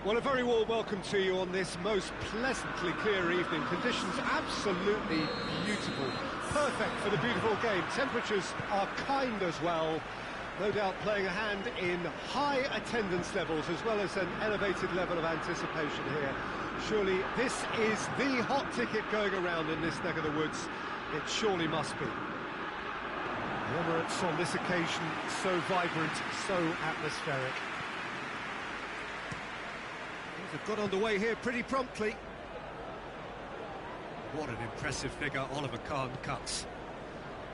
Well, a very warm welcome to you on this most pleasantly clear evening. Conditions absolutely beautiful. Perfect for the beautiful game. Temperatures are kind as well. No doubt playing a hand in high attendance levels as well as an elevated level of anticipation here. Surely this is the hot ticket going around in this neck of the woods. It surely must be. The Emirates on this occasion so vibrant, so atmospheric. They've got underway here pretty promptly. What an impressive figure Oliver Kahn cuts.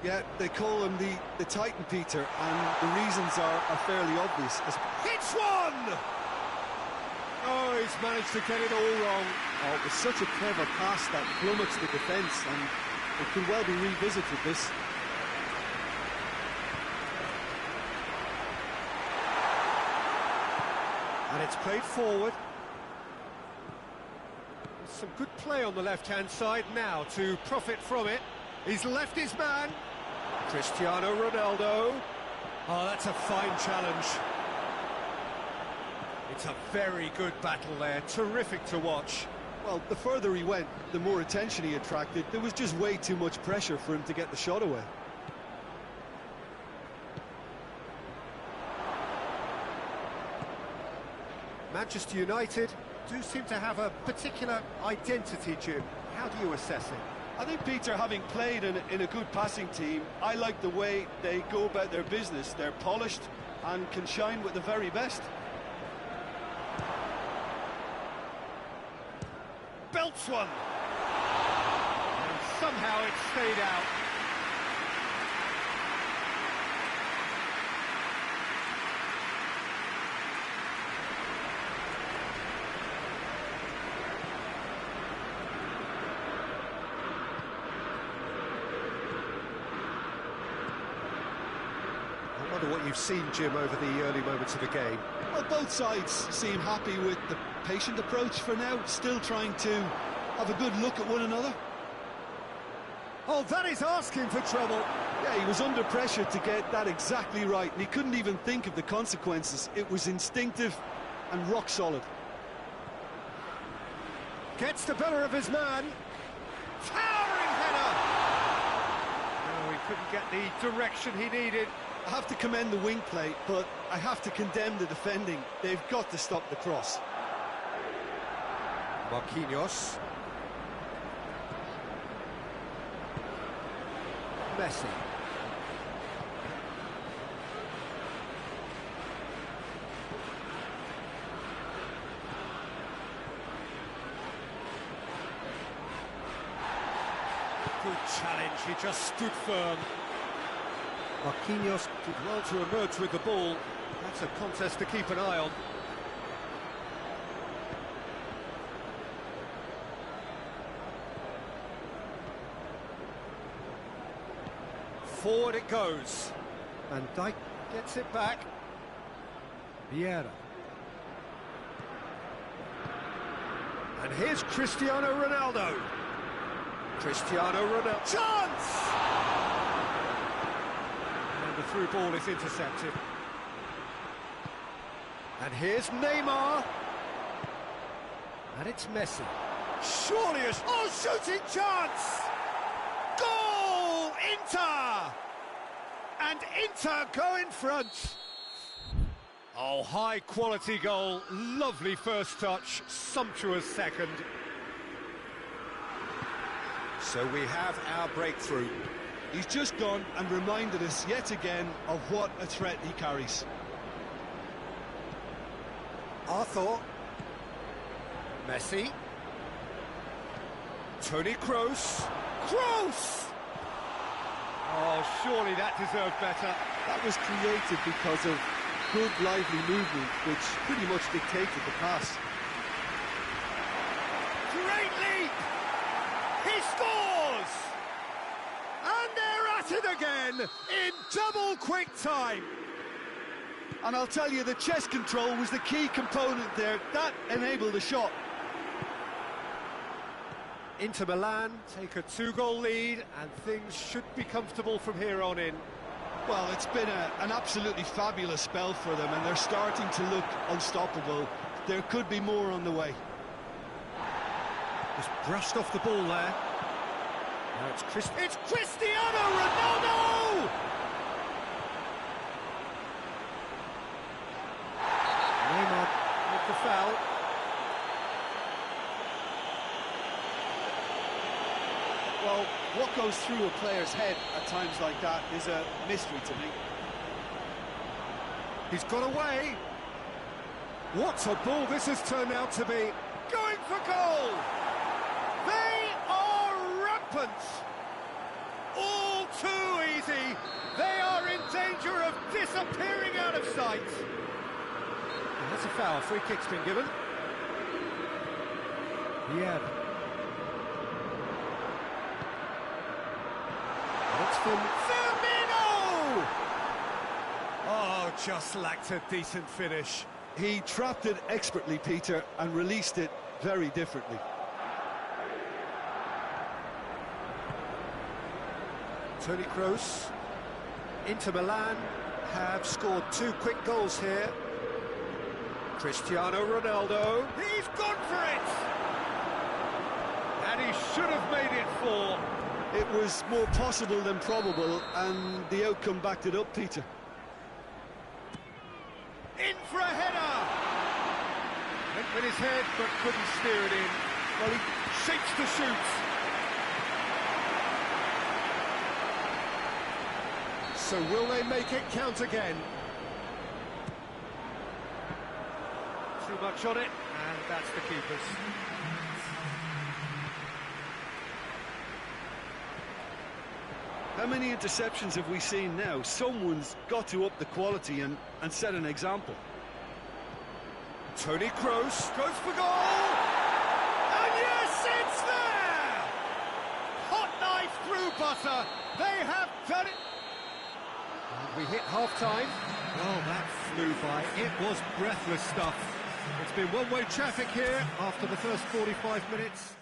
Yeah, they call him the Titan, Peter, and the reasons are fairly obvious. Hits one! Oh, he's managed to get it all wrong. Oh, it was such a clever pass that plummets the defence, and it could well be revisited, this. And it's played forward. Some good play on the left-hand side now to profit from it. He's left his man. Cristiano Ronaldo. Oh, that's a fine challenge. It's a very good battle there. Terrific to watch. Well, the further he went, the more attention he attracted. There was just way too much pressure for him to get the shot away. Manchester United do seem to have a particular identity, Jim. How do you assess it? I think, Peter, having played in a good passing team, I like the way they go about their business. They're polished and can shine with the very best. Belts one! And somehow it stayed out. I wonder what you've seen, Jim, over the early moments of the game. Well, both sides seem happy with the patient approach for now, still trying to have a good look at one another. Oh, that is asking for trouble. Yeah, he was under pressure to get that exactly right, and he couldn't even think of the consequences. It was instinctive and rock solid. Gets the better of his man. Towering header! No, he couldn't get the direction he needed. I have to commend the wing play, but I have to condemn the defending. They've got to stop the cross. Marquinhos. Messi. Good challenge, he just stood firm. Marquinhos did well to emerge with the ball. That's a contest to keep an eye on. Forward it goes. Van Dijk gets it back. Vieira. And here's Cristiano Ronaldo. Cristiano Ronaldo. Chance! And the through ball is intercepted. And here's Neymar. And it's Messi. Surely a... Oh, shooting chance! Goal! Inter! And Inter go in front. Oh, high-quality goal. Lovely first touch. Sumptuous second. So we have our breakthrough. He's just gone and reminded us yet again of what a threat he carries. Arthur. Messi. Toni Kroos. Kroos! Oh, surely that deserved better. That was created because of good, lively movement, which pretty much dictated the pass. He scores! And they're at it again in double quick time. And I'll tell you, the chest control was the key component there. That enabled the shot. Inter Milan take a 2-goal lead, and things should be comfortable from here on in. Well, it's been an absolutely fabulous spell for them, and they're starting to look unstoppable. There could be more on the way. Just brushed off the ball there. Now it's Cristiano Ronaldo! Neymar with the foul. Well, what goes through a player's head at times like that is a mystery to me. He's got away. What a ball this has turned out to be. Going for goal! They are rampant! All too easy. They are in danger of disappearing out of sight. And that's a foul. Free kick's been given. Yeah. It's from Firmino! Oh, just lacked a decent finish. He trapped it expertly, Peter, and released it very differently. Toni Kroos. Inter Milan have scored 2 quick goals here. Cristiano Ronaldo. He's gone for it! And he should have made it 4. It was more possible than probable, and the outcome backed it up, Peter. In for a header! Went with his head, but couldn't steer it in. Well, he shapes to shoot. So will they make it count again? Too much on it, and that's the keeper's. How many interceptions have we seen now? Someone's got to up the quality and set an example. Toni Kroos goes for goal! And yes, it's there! Hot knife through butter. They have done it. And we hit half-time. Well, that flew by. It was breathless stuff. It's been one-way traffic here after the first 45 minutes.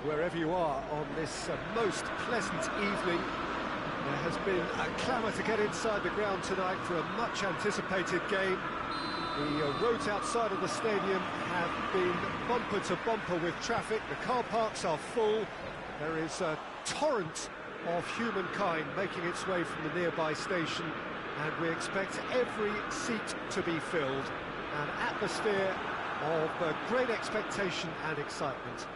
wherever you are on this most pleasant evening. There has been a clamour to get inside the ground tonight for a much-anticipated game. The roads outside of the stadium have been bumper to bumper with traffic. The car parks are full. There is a torrent of humankind making its way from the nearby station, and we expect every seat to be filled. An atmosphere of great expectation and excitement.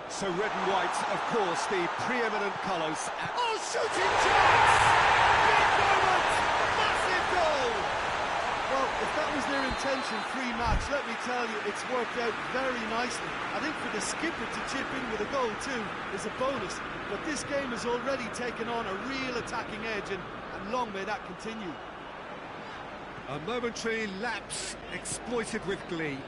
So red and white, of course, the preeminent colours. Oh, shooting chance! Big moment! Massive goal! Well, if that was their intention pre-match, let me tell you, it's worked out very nicely. I think for the skipper to chip in with a goal too is a bonus, but this game has already taken on a real attacking edge, and long may that continue. A momentary lapse exploited with glee.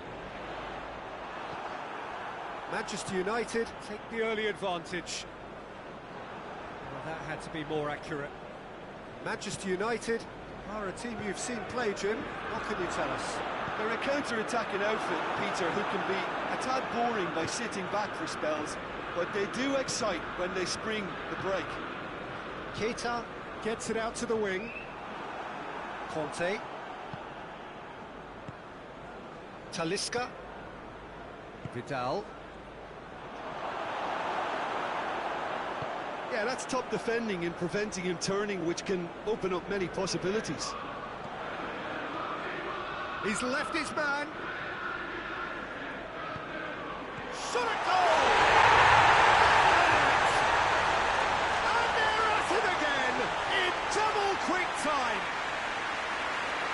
Manchester United take the early advantage. Well, that had to be more accurate. Manchester United are a team you've seen play, Jim. What can you tell us? They're a counter-attacking outfit, Peter, who can be a tad boring by sitting back for spells, but they do excite when they spring the break. Keita gets it out to the wing. Conte. Talisca. Vidal. Yeah, that's top defending and preventing him turning, which can open up many possibilities. He's left his man. Shot at goal! And they're at it again in double quick time.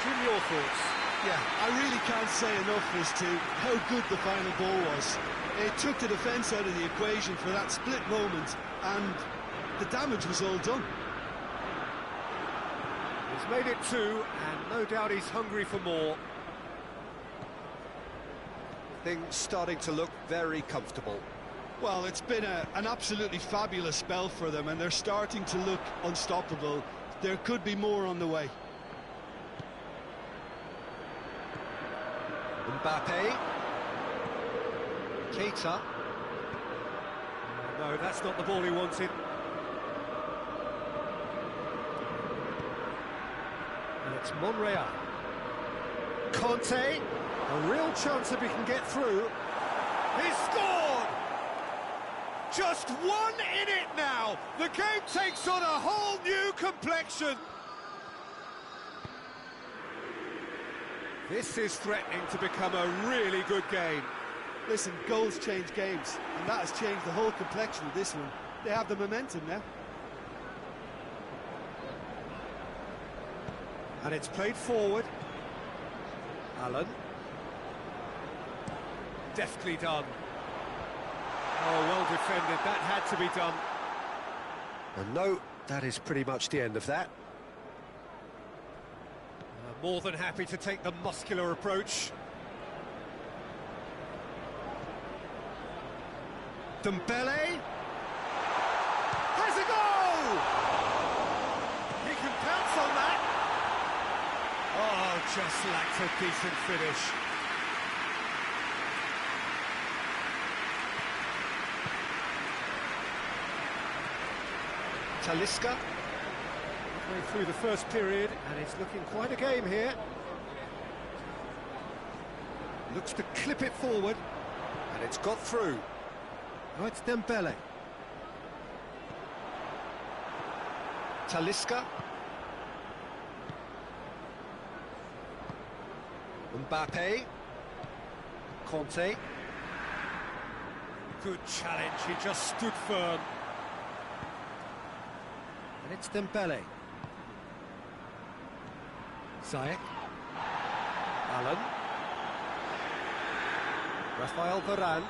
Jim, your thoughts? Yeah, I really can't say enough as to how good the final ball was. It took the defence out of the equation for that split moment, and the damage was all done. He's made it two, and no doubt he's hungry for more. Things starting to look very comfortable. Well, it's been an absolutely fabulous spell for them, and they're starting to look unstoppable. There could be more on the way. Mbappe. Keita. No, that's not the ball he wanted. And it's Monreal. Conte. A real chance if he can get through. He's scored! Just one in it now. The game takes on a whole new complexion. This is threatening to become a really good game. Listen, goals change games, and that has changed the whole complexion of this one. They have the momentum now. And it's played forward. Allen. Deftly done. Oh, well defended. That had to be done. And no, that is pretty much the end of that. More than happy to take the muscular approach. Dembele has a goal! He can pounce on that. Oh, just lacked a decent finish. Talisca. Way through the first period, and it's looking quite a game here. Looks to clip it forward, and it's got through. Now it's Dembele. Talisca. Mbappe. Conte. Good challenge, he just stood firm. And it's Dembele. Ziyech. Allen. Rafael Varane.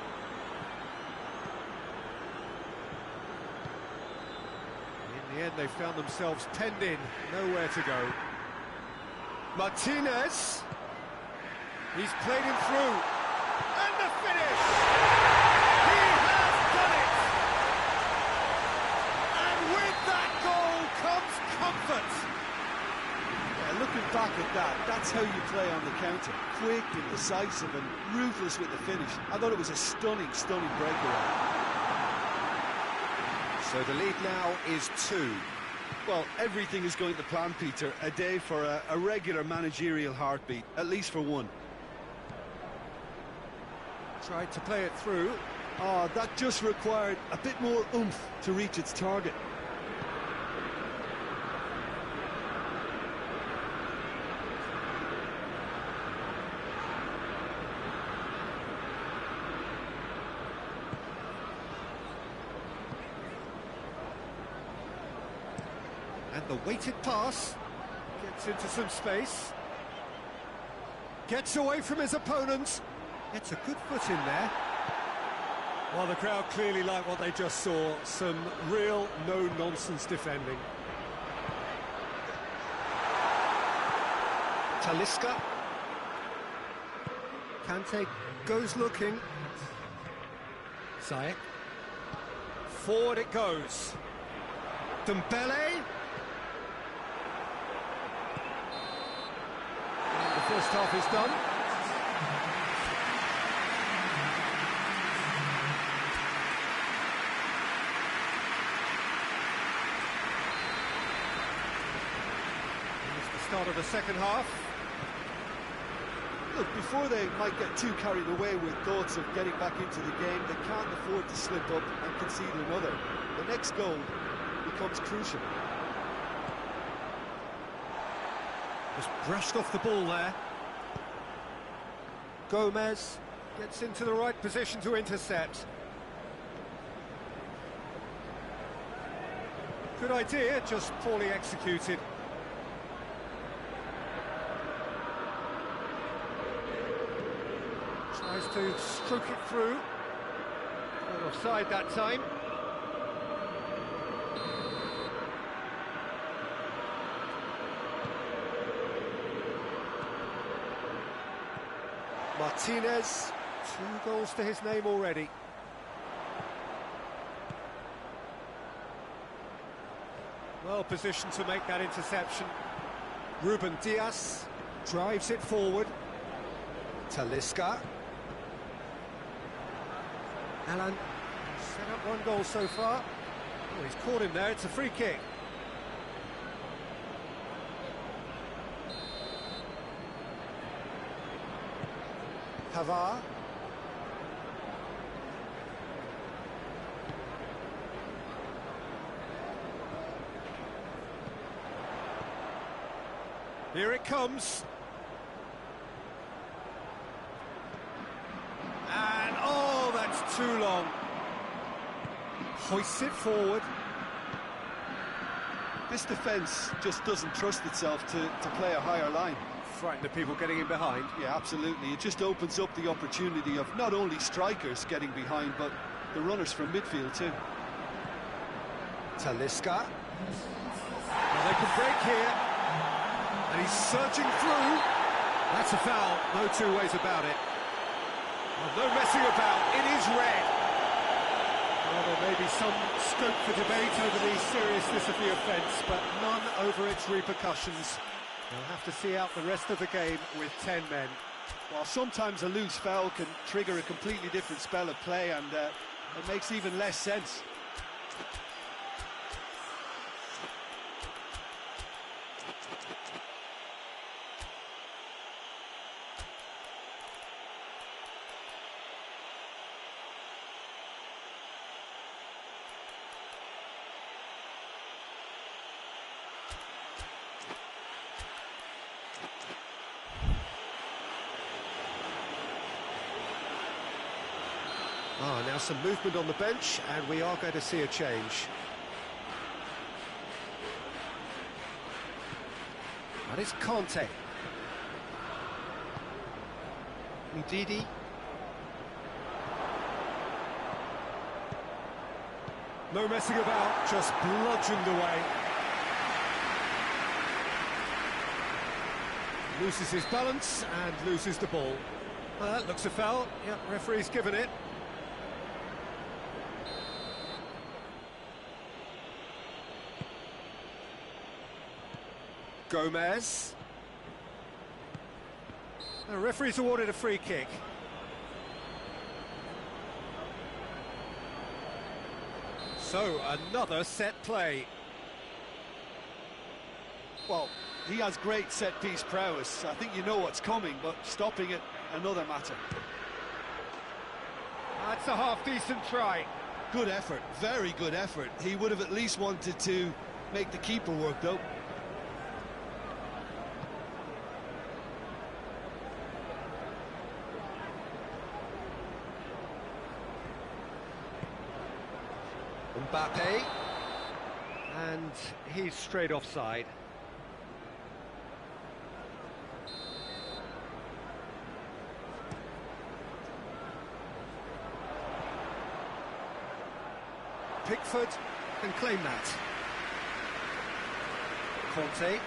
In the end, they found themselves penned in, nowhere to go. Martinez. He's played him through. And the finish! He has done it! And with that goal comes comfort. Yeah, looking back at that. That's how you play on the counter. Quick and decisive and ruthless with the finish. I thought it was a stunning breakaway. So the lead now is 2. Well, everything is going to plan, Peter. A day for a regular managerial heartbeat, at least for one. Tried to play it through. Oh, that just required a bit more oomph to reach its target. And the weighted pass gets into some space. Gets away from his opponent. Gets a good foot in there. Well, the crowd clearly like what they just saw. Some real no-nonsense defending. Talisca. Kante goes looking. Ziyech. Forward it goes. Dembele. The first half is done. Here's the start of the second half. Look, before they might get too carried away with thoughts of getting back into the game, they can't afford to slip up and concede another. The next goal becomes crucial. Just brushed off the ball there. Gomez gets into the right position to intercept. Good idea, just poorly executed. Tries to stroke it through. Not offside that time. Martinez, 2 goals to his name already. Well positioned to make that interception. Ruben Dias drives it forward. Talisca. Alan set up 1 goal so far. Oh, he's caught him there, it's a free kick. Pavard. Here it comes. And, oh, that's too long. Hoists it forward. This defence just doesn't trust itself to play a higher line. Frighten the people getting in behind. Yeah, absolutely. It just opens up the opportunity of not only strikers getting behind, but the runners from midfield too. Talisca. Well, they can break here. And he's surging through. That's a foul, no 2 ways about it. Well, no messing about, it is red. Well, there may be some scope for debate over the seriousness of the offence, but none over its repercussions. They'll have to see out the rest of the game with 10 men. Well, sometimes a loose foul can trigger a completely different spell of play, and it makes even less sense. Now some movement on the bench, and we are going to see a change. That is Kante. Ndidi. No messing about, just bludgeoned away. Loses his balance and loses the ball. Well, that looks a foul. Yep, referee's given it. Gomez. The referee's awarded a free kick. So, another set play. Well, he has great set-piece prowess. I think you know what's coming, but stopping it, another matter. That's a half-decent try. Good effort, very good effort. He would have at least wanted to make the keeper work, though. Mbappe, and he's straight offside. Pickford can claim that. Conte.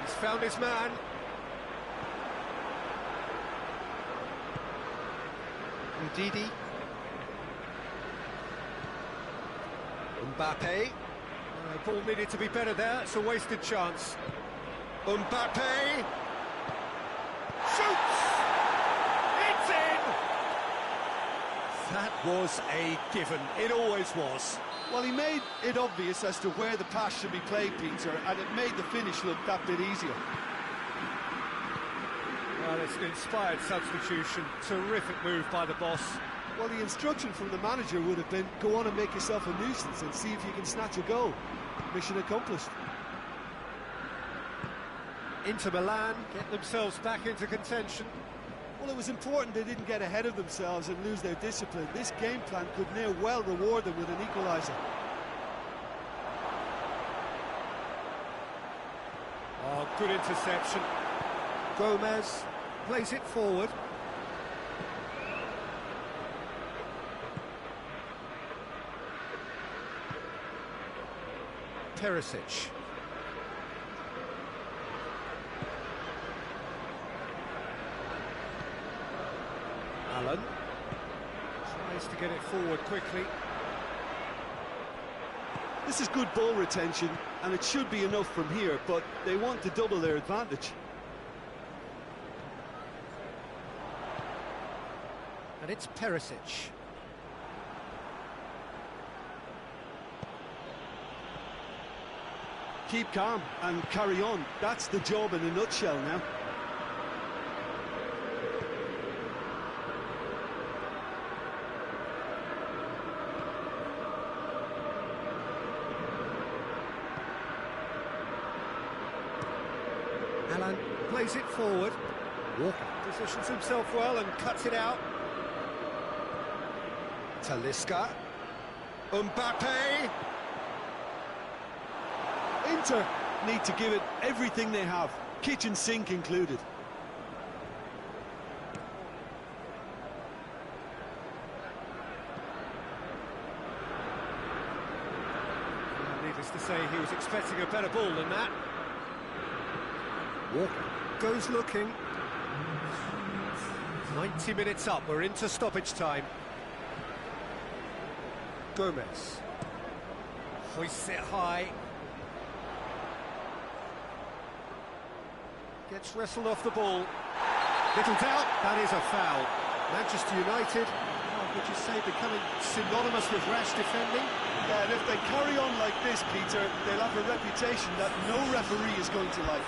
He's found his man. Ndidi. Mbappe. Ball needed to be better there, it's a wasted chance. Mbappe. Shoots! It's in! That was a given, it always was. Well, he made it obvious as to where the pass should be played, Peter, and it made the finish look that bit easier. Well, it's an inspired substitution, terrific move by the boss. Well, the instruction from the manager would have been, go on and make yourself a nuisance and see if you can snatch a goal. Mission accomplished. Inter Milan get themselves back into contention. Well, it was important they didn't get ahead of themselves and lose their discipline. This game plan could near well reward them with an equaliser. Oh, good interception. Gomez plays it forward. Perisic. Allen tries to get it forward quickly. This is good ball retention, and it should be enough from here, but they want to double their advantage. And it's Perisic. Keep calm and carry on. That's the job in a nutshell now. Allen plays it forward. Walker positions himself well and cuts it out. Talisca. Mbappe. Inter need to give it everything they have, kitchen sink included. Needless to say, he was expecting a better ball than that. Walker goes looking. 90 minutes up, we're into stoppage time. Gomez hoists it high. Gets wrestled off the ball. Little doubt, that is a foul. Manchester United, would you say, becoming synonymous with rash defending? Yeah, and if they carry on like this, Peter, they'll have a reputation that no referee is going to like.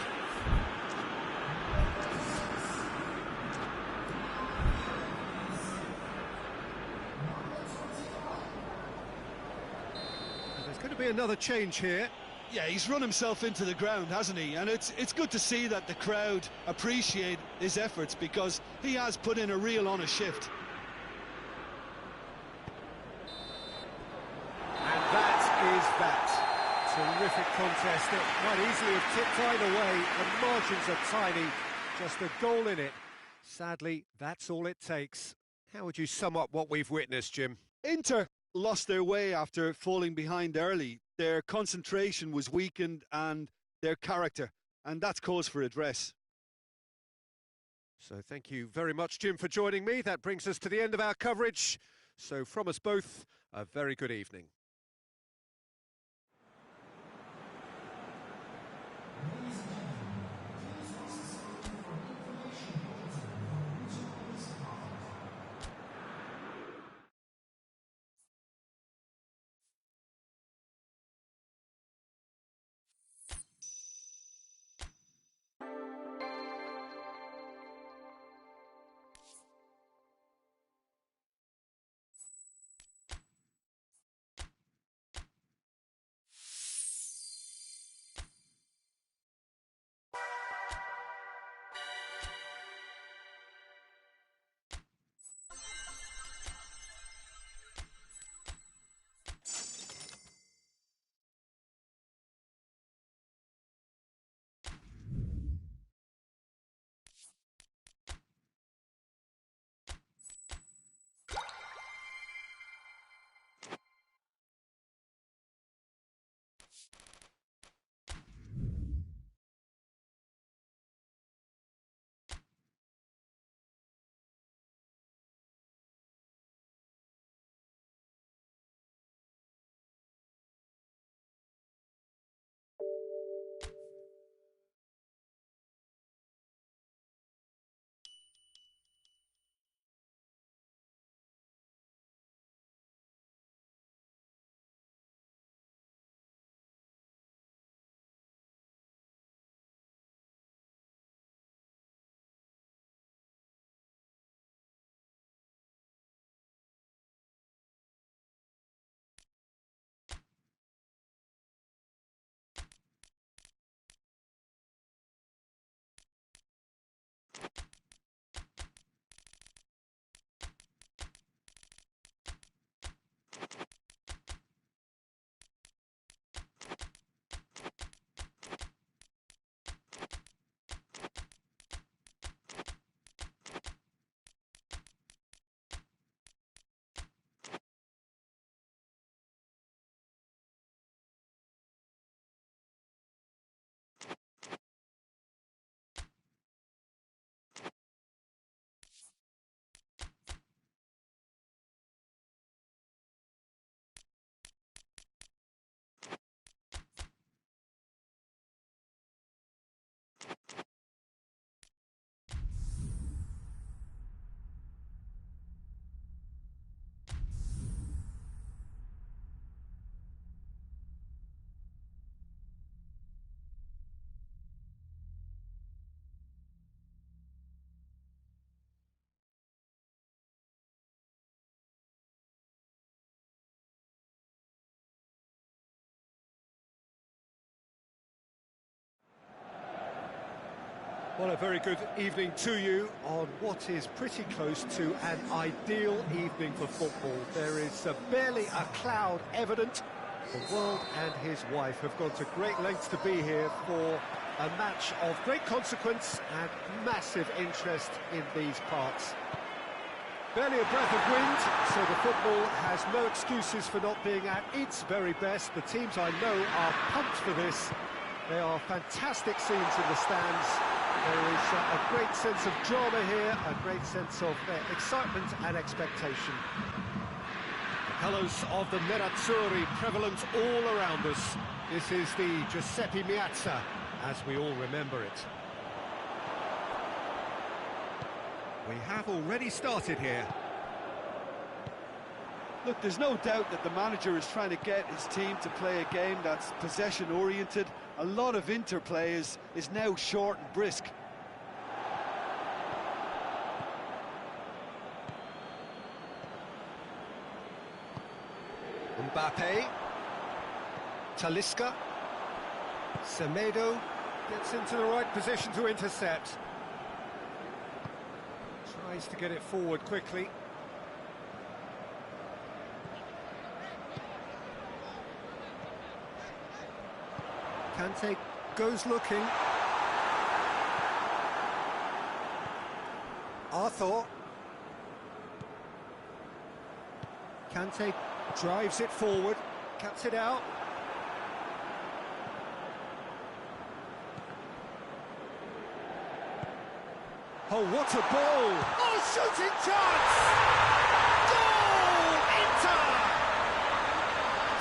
There's going to be another change here. Yeah, he's run himself into the ground, hasn't he? And it's good to see that the crowd appreciate his efforts, because he has put in a real honest shift. And that is that. Terrific contest. It might easily have tipped either way. The margins are tiny. Just a goal in it. Sadly, that's all it takes. How would you sum up what we've witnessed, Jim? Inter lost their way after falling behind early. Their concentration was weakened and their character, and that's cause for address. So thank you very much, Jim, for joining me. That brings us to the end of our coverage. So from us both, a very good evening. Well, a very good evening to you on what is pretty close to an ideal evening for football. There is barely a cloud evident. The world and his wife have gone to great lengths to be here for a match of great consequence and massive interest in these parts. Barely a breath of wind, so the football has no excuses for not being at its very best. The teams I know are pumped for this. There are fantastic scenes in the stands. There is a great sense of drama here, a great sense of excitement and expectation. The colours of the Nerazzurri prevalent all around us. This is the Giuseppe Meazza, as we all remember it. We have already started here. Look, there's no doubt that the manager is trying to get his team to play a game that's possession-oriented. A lot of interplay is now short and brisk. Mbappe, Talisca, Semedo gets into the right position to intercept. Tries to get it forward quickly. Kante goes looking. Arthur. Kante drives it forward, cuts it out. Oh, what a ball! Oh, shooting chance! Goal! Inter!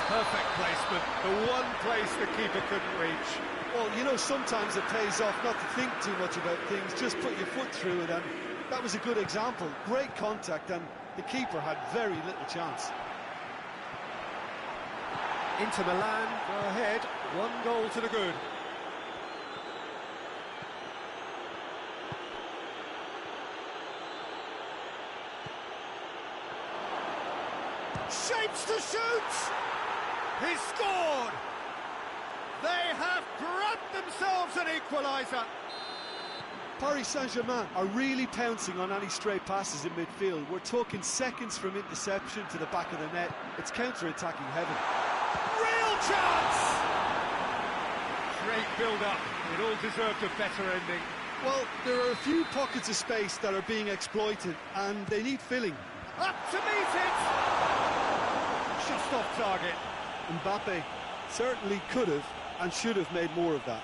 Perfect placement, the one place the keeper couldn't reach. Well, you know, sometimes it pays off not to think too much about things, just put your foot through it, and that was a good example. Great contact, and the keeper had very little chance. Inter Milan go ahead, 1 goal to the good. Shapes to shoot! He's scored! They have grabbed themselves an equaliser. Paris Saint-Germain are really pouncing on any stray passes in midfield. We're talking seconds from interception to the back of the net. It's counter-attacking heaven. Real chance! Great build-up. It all deserved a better ending. Well, there are a few pockets of space that are being exploited, and they need filling. Up to meet it! Just off target. Mbappe certainly could have and should have made more of that.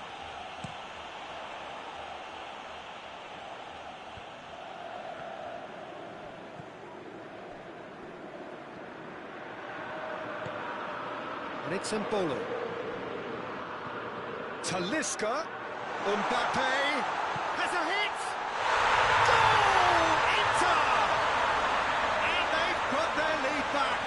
And it's Embolo. Talisca. Mbappe has a hit. Goal! Inter! And they've got their lead back.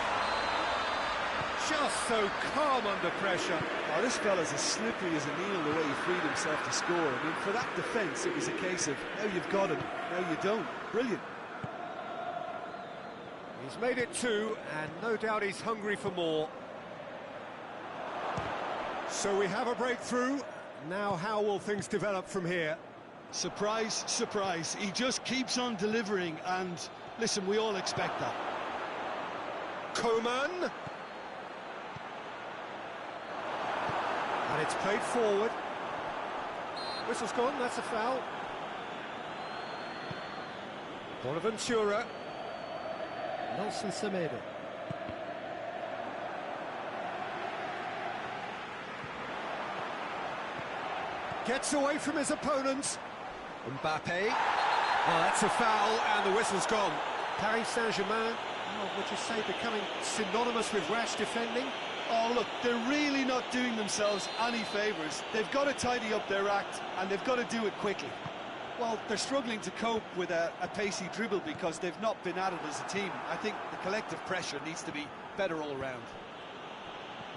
Just so calm under pressure. Oh, this fella's as slippery as a needle the way he freed himself to score. I mean, for that defence, it was a case of, now you've got him, now you don't. Brilliant. He's made it 2, and no doubt he's hungry for more. So we have a breakthrough. Now how will things develop from here? Surprise, surprise. He just keeps on delivering, and listen, we all expect that. Coman. And it's played forward. Whistle's gone, that's a foul. Bonaventura. Nelson Semedo. Gets away from his opponent. Mbappe. Well, that's a foul, and the whistle's gone. Paris Saint-Germain, would you say, becoming synonymous with rash defending? Oh, look, they're really not doing themselves any favours. They've got to tidy up their act, and they've got to do it quickly. Well, they're struggling to cope with a pacey dribble because they've not been at it as a team. I think the collective pressure needs to be better all around.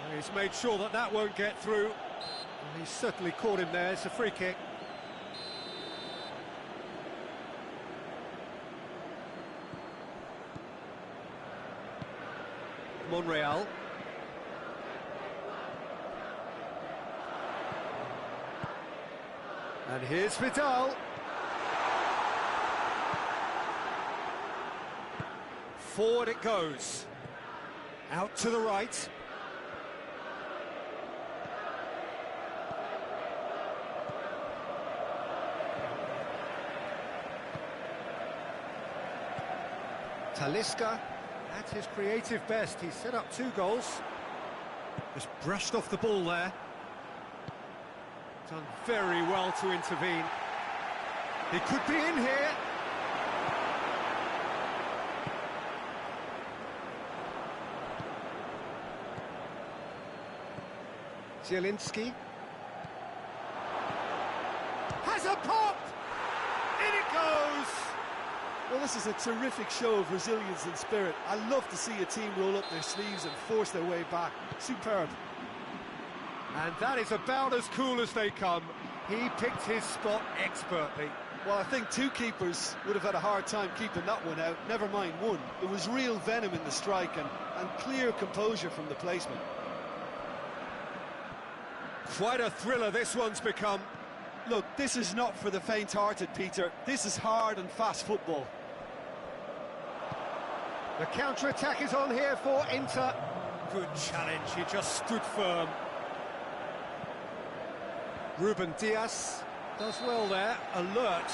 Well, he's made sure that that won't get through. Well, he's certainly caught him there. It's a free kick. Monreal. And here's Vidal. Forward it goes. Out to the right. Talisca, at his creative best, he's set up 2 goals. Just brushed off the ball there. Done very well to intervene. He could be in here. Zielinski. Has a pop! In it goes! Well, this is a terrific show of resilience and spirit. I love to see a team roll up their sleeves and force their way back. Superb. And that is about as cool as they come. He picked his spot expertly. Well, I think 2 keepers would have had a hard time keeping that one out, never mind 1. There was real venom in the strike and clear composure from the placement. Quite a thriller this one's become. Look, this is not for the faint-hearted, Peter. This is hard and fast football. The counter-attack is on here for Inter. Good challenge, he just stood firm. Ruben Dias does well there, alert.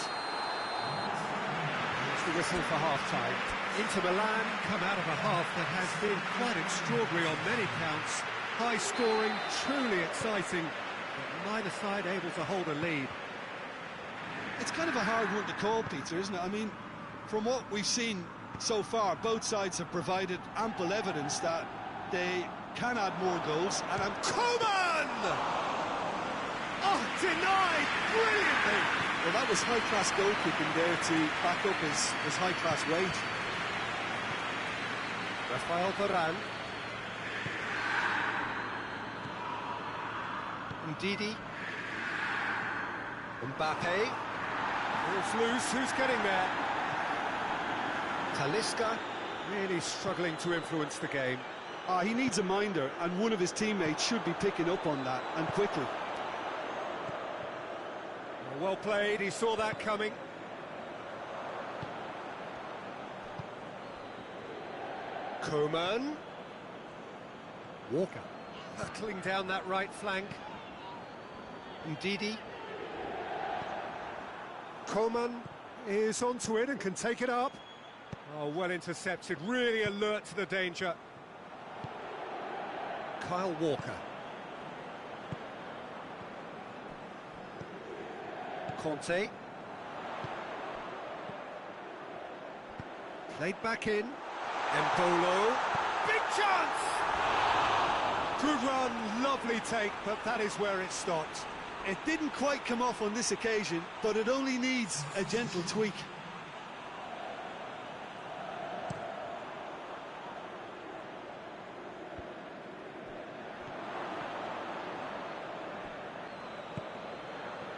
It's the whistle for half-time. Inter Milan come out of a half that has been quite extraordinary on many counts. High scoring, truly exciting, but neither side able to hold a lead. It's kind of a hard one to call, Peter, isn't it? I mean, from what we've seen so far, both sides have provided ample evidence that they can add more goals. And Coman! Oh, denied brilliantly! Well, that was high-class goalkeeping there to back up his high-class wage. Rafael Varane. Ndidi. Mbappe. Ball's loose, who's getting there? Talisca, really struggling to influence the game. He needs a minder, and one of his teammates should be picking up on that, and quickly. Well played, he saw that coming. Coman. Walker. Hurtling down that right flank. Ndidi. Coman is onto it and can take it up. Oh, well intercepted, really alert to the danger. Kyle Walker. Conte. Played back in. Embolo. Big chance! Good run, lovely take, but that is where it stopped. It didn't quite come off on this occasion, but it only needs a gentle tweak.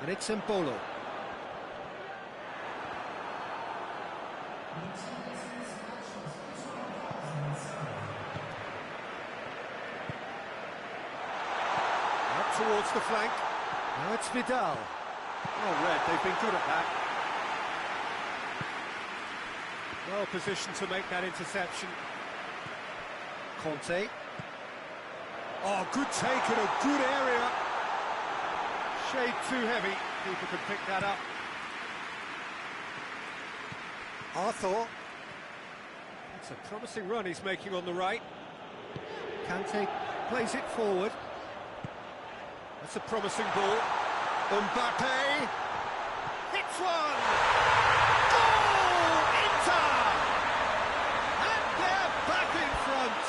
And it's Embolo. Up towards the flank. Now it's Vidal. Oh, Red, they've been good at that. Well positioned to make that interception. Conte. Oh, good take in a good area. Shade too heavy, keeper could pick that up. Arthur. It's a promising run he's making on the right. Kante plays it forward. That's a promising ball. Mbappe hits one! Goal! Inter! And they're back in front!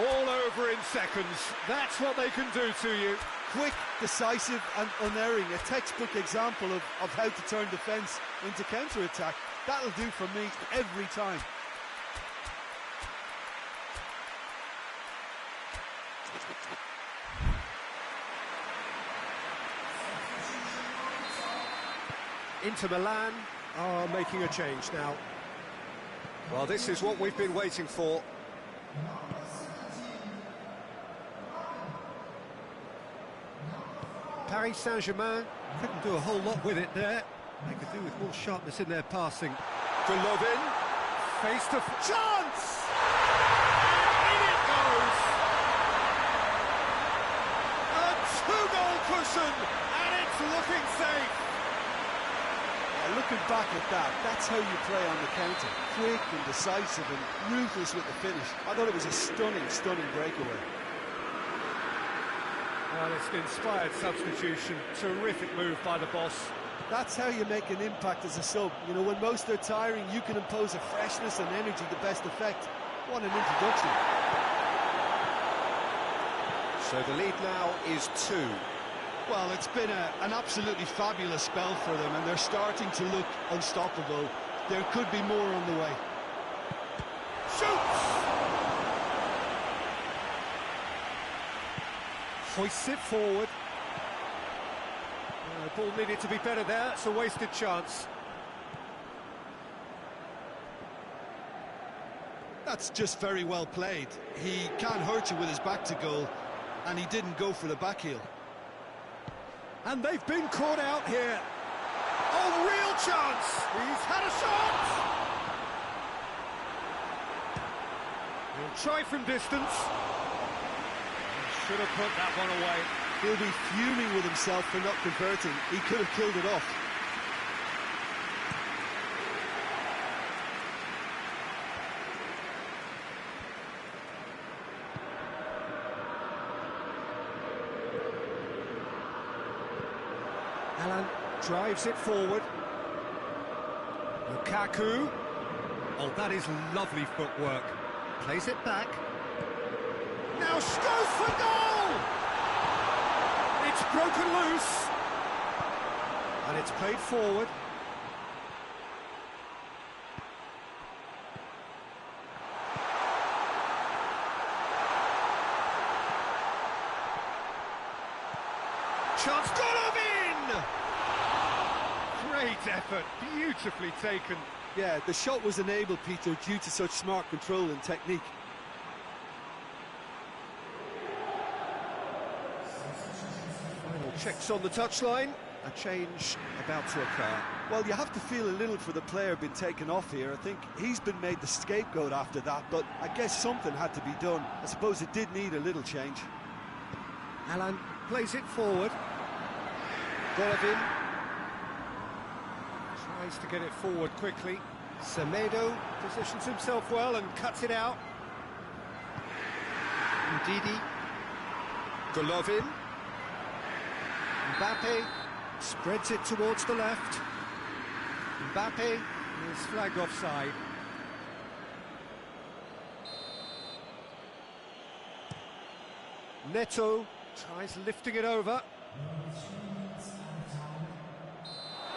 All over in seconds. That's what they can do to you. Quick, decisive and unerring. A textbook example of how to turn defence into counter-attack. That'll do for me every time. Inter Milan are making a change now. Well, this is what we've been waiting for. Paris Saint-Germain couldn't do a whole lot with it there. They could do with more sharpness in their passing. Golovin face to chance! And in it goes! A two-goal cushion, and it's looking safe. Looking back at that, that's how you play on the counter. Quick and decisive and ruthless with the finish. I thought it was a stunning, stunning breakaway. Well, it's an inspired substitution. Terrific move by the boss. That's how you make an impact as a sub. You know, when most are tiring, you can impose a freshness and energy to best effect. What an introduction. So the lead now is 2. Well, it's been an absolutely fabulous spell for them, and they're starting to look unstoppable. There could be more on the way. Shoots! Hoists it forward. The ball needed to be better there. It's a wasted chance. That's just very well played. He can't hurt you with his back to goal, and he didn't go for the back heel. And they've been caught out here. Oh, real chance! He's had a shot! He'll try from distance. He should have put that one away. He'll be fuming with himself for not converting. He could have killed it off. Alan drives it forward. Lukaku. Oh, that is lovely footwork. Plays it back. Now goes for goal! It's broken loose. And it's played forward. Chance, Golovin! Great effort, beautifully taken. Yeah, the shot was enabled, Peter, due to such smart control and technique. Final checks on the touchline. A change about to occur. Well, you have to feel a little for the player being taken off here. I think he's been made the scapegoat after that, but I guess something had to be done. I suppose it did need a little change. Alan plays it forward. Golovin tries to get it forward quickly. Semedo positions himself well and cuts it out. Ndidi. Golovin. Mbappe spreads it towards the left. Mbappe is flagged offside. Neto tries lifting it over.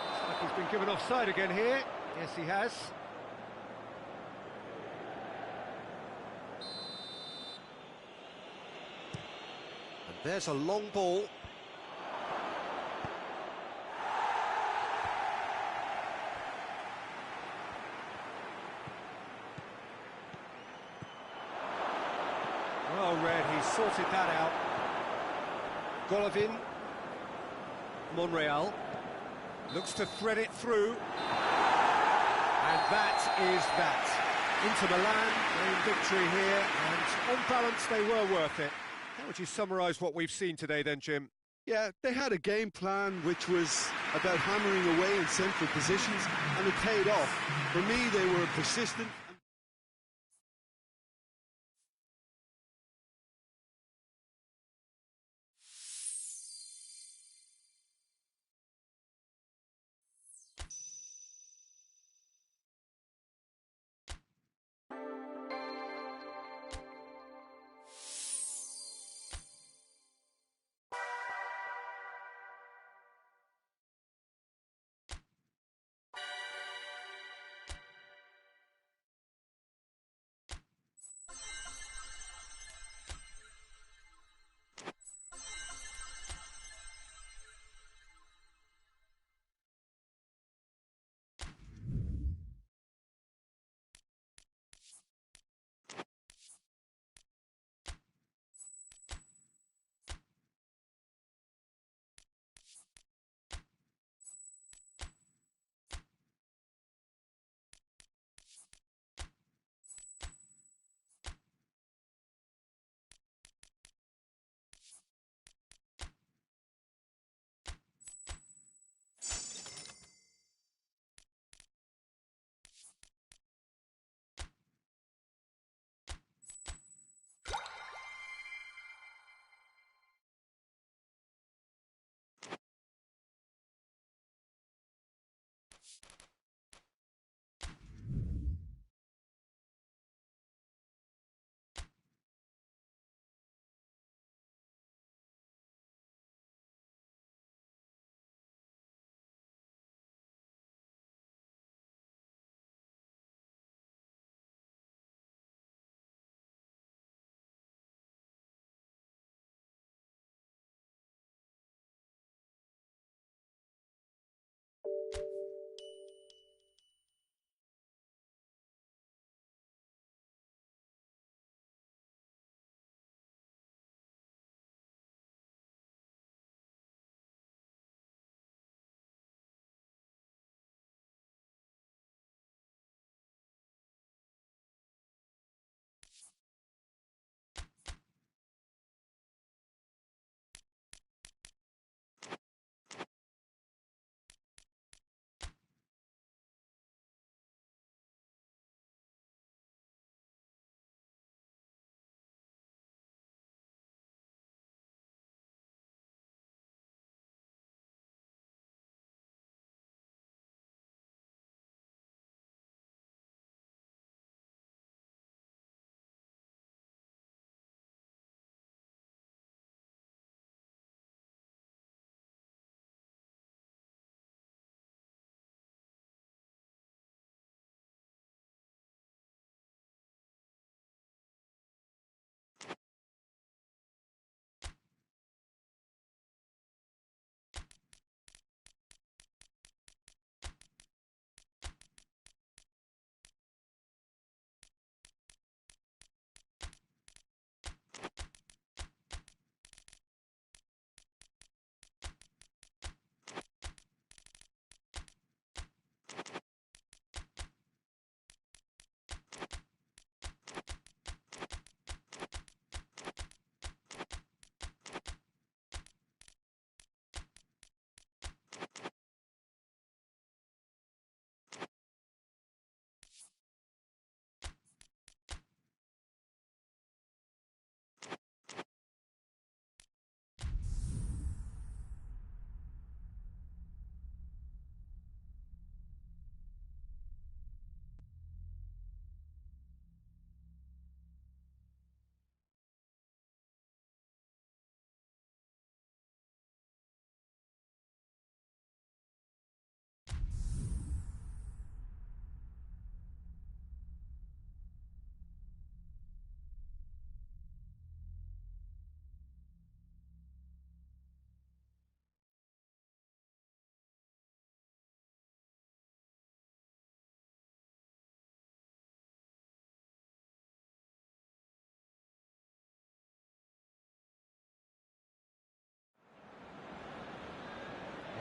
Looks like he's been given offside again here. Yes, he has. And there's a long ball. Well read, he sorted that out. Golovin. Monreal looks to thread it through. And that is that. Inter Milan, main victory here, and on balance they were worth it. How would you summarise what we've seen today then, Jim? Yeah, they had a game plan which was about hammering away in central positions, and it paid off. For me, they were persistent.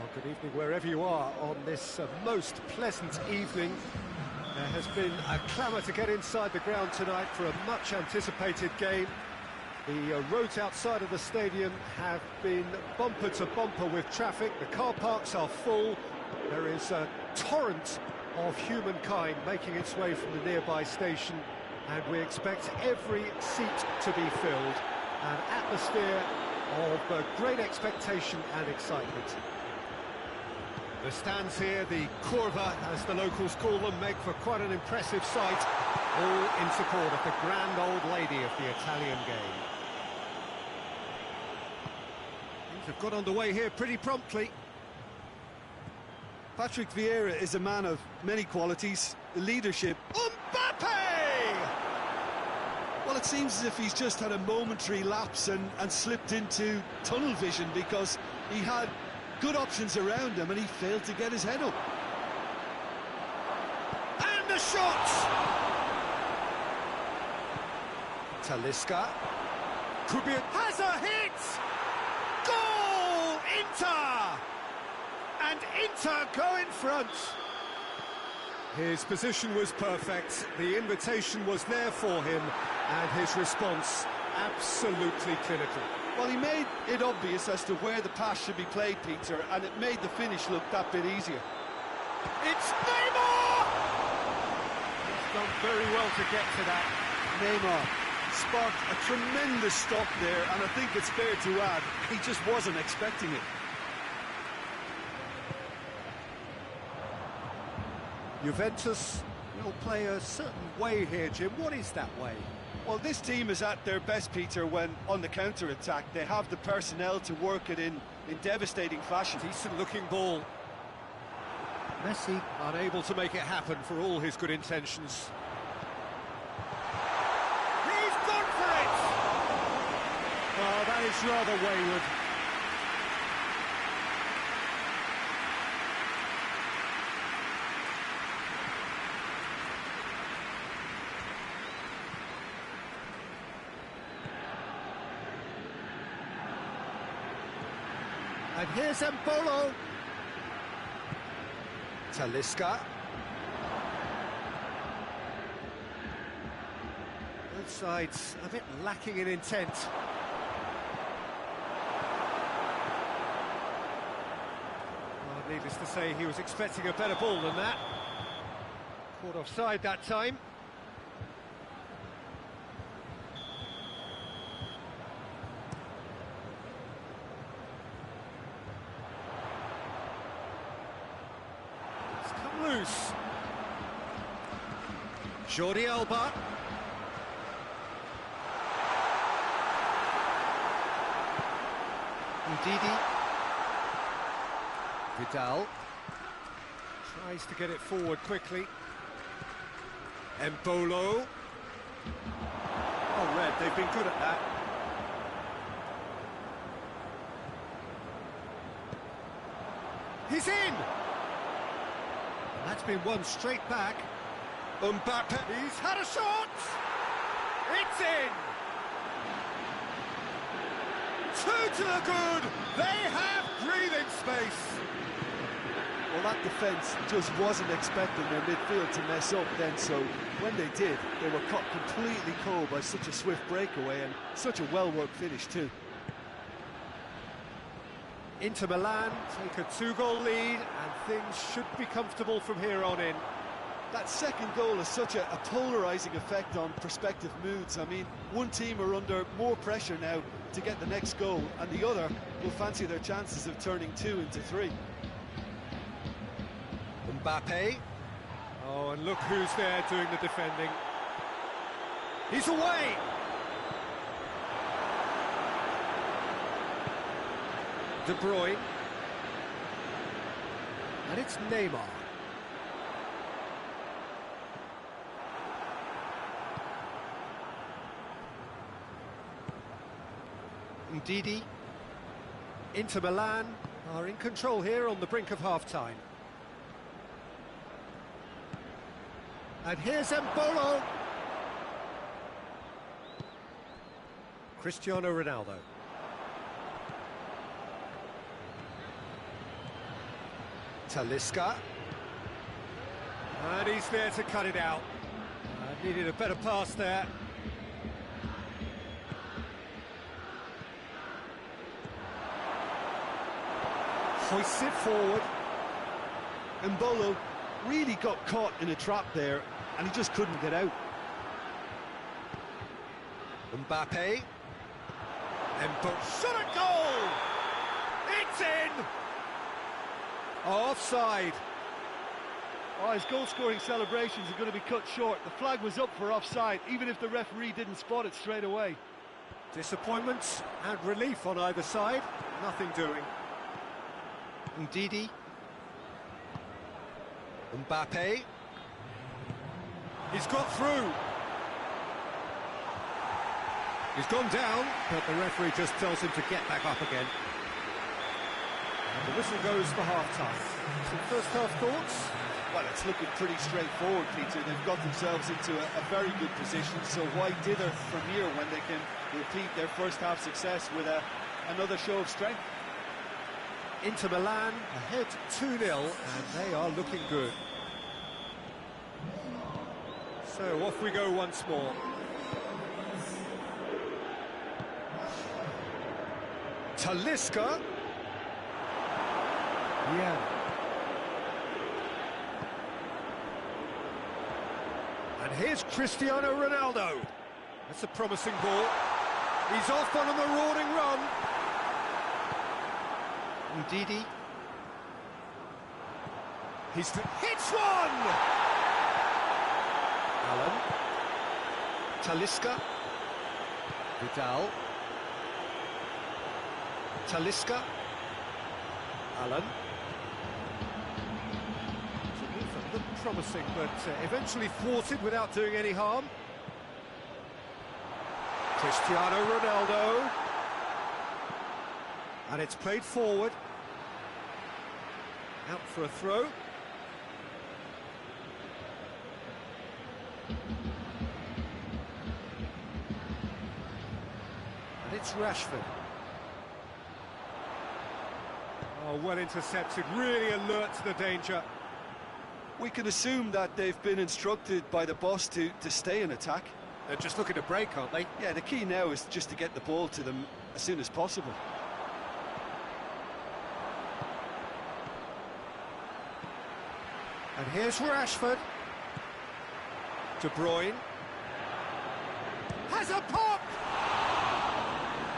Well, good evening wherever you are on this most pleasant evening. There has been a clamour to get inside the ground tonight for a much-anticipated game. The roads outside of the stadium have been bumper to bumper with traffic. The car parks are full. There is a torrent of humankind making its way from the nearby station, and we expect every seat to be filled. An atmosphere of great expectation and excitement. The stands here, the curva, as the locals call them, make for quite an impressive sight, all in support of the grand old lady of the Italian game. Things have got underway here pretty promptly. Patrick Vieira is a man of many qualities. Leadership. Mbappe! Well, it seems as if he's just had a momentary lapse and slipped into tunnel vision, because he had good options around him and he failed to get his head up. And the shot! Talisca. Kubiak has a hit! Goal! Inter! And Inter go in front. His position was perfect, the invitation was there for him, and his response absolutely clinical. Well, he made it obvious as to where the pass should be played, Peter, and it made the finish look that bit easier. It's Neymar! He's done very well to get to that. Neymar sparked a tremendous stop there, and I think it's fair to add, he just wasn't expecting it. Juventus will play a certain way here, Jim. What is that way? Well, this team is at their best, Peter, when on the counter-attack. They have the personnel to work it in devastating fashion. Decent-looking ball. Messi unable to make it happen for all his good intentions. He's gone for it! Oh, that is rather wayward. And here's Embolo. Talisca. Both sides a bit lacking in intent. Well, needless to say, he was expecting a better ball than that. Caught offside that time. Loose. Jordi Alba. Ndidi. Vidal. Tries to get it forward quickly. Embolo. Oh, Red, they've been good at that. He's in! That's been one straight back. Mbappe, he's had a shot! It's in! Two to the good! They have breathing space! Well, that defence just wasn't expecting their midfield to mess up then, so when they did, they were caught completely cold by such a swift breakaway and such a well-worked finish too. Inter Milan take a 2-goal lead and things should be comfortable from here on in. That second goal has such a polarising effect on prospective moods. I mean, one team are under more pressure now to get the next goal, and the other will fancy their chances of turning 2 into 3. Mbappe. Oh, and look who's there doing the defending. He's away! De Bruyne. And it's Neymar. Ndidi. Inter Milan are in control here on the brink of half-time. And here's Embolo. Cristiano Ronaldo. Talisca. And he's there to cut it out. Needed a better pass there. Hoists it forward. Embolo really got caught in a trap there, and he just couldn't get out. Mbappe. Shot at goal! It's in! Offside. Oh, his goal-scoring celebrations are going to be cut short. The flag was up for offside, even if the referee didn't spot it straight away. Disappointment and relief on either side. Nothing doing. Ndidi. Mbappe. He's got through. He's gone down, but the referee just tells him to get back up again. And the whistle goes for half-time. Some first-half thoughts? Well, it's looking pretty straightforward, Peter. They've got themselves into a very good position, so why dither from here when they can repeat their first-half success with another show of strength? Inter Milan ahead 2-0, and they are looking good. So off we go once more. Talisca. Yeah. And here's Cristiano Ronaldo. That's a promising ball. He's off on a marauding run. Ndidi. hits one! Allen. Talisca. Vidal. Talisca. Allen. Looked promising, but eventually thwarted without doing any harm. Cristiano Ronaldo. And it's played forward. Out for a throw. And it's Rashford. Oh, well intercepted, really alert to the danger. We can assume that they've been instructed by the boss to stay in attack. They're just looking to break, aren't they? Yeah, the key now is just to get the ball to them as soon as possible. And here's Rashford. De Bruyne. Has a pop!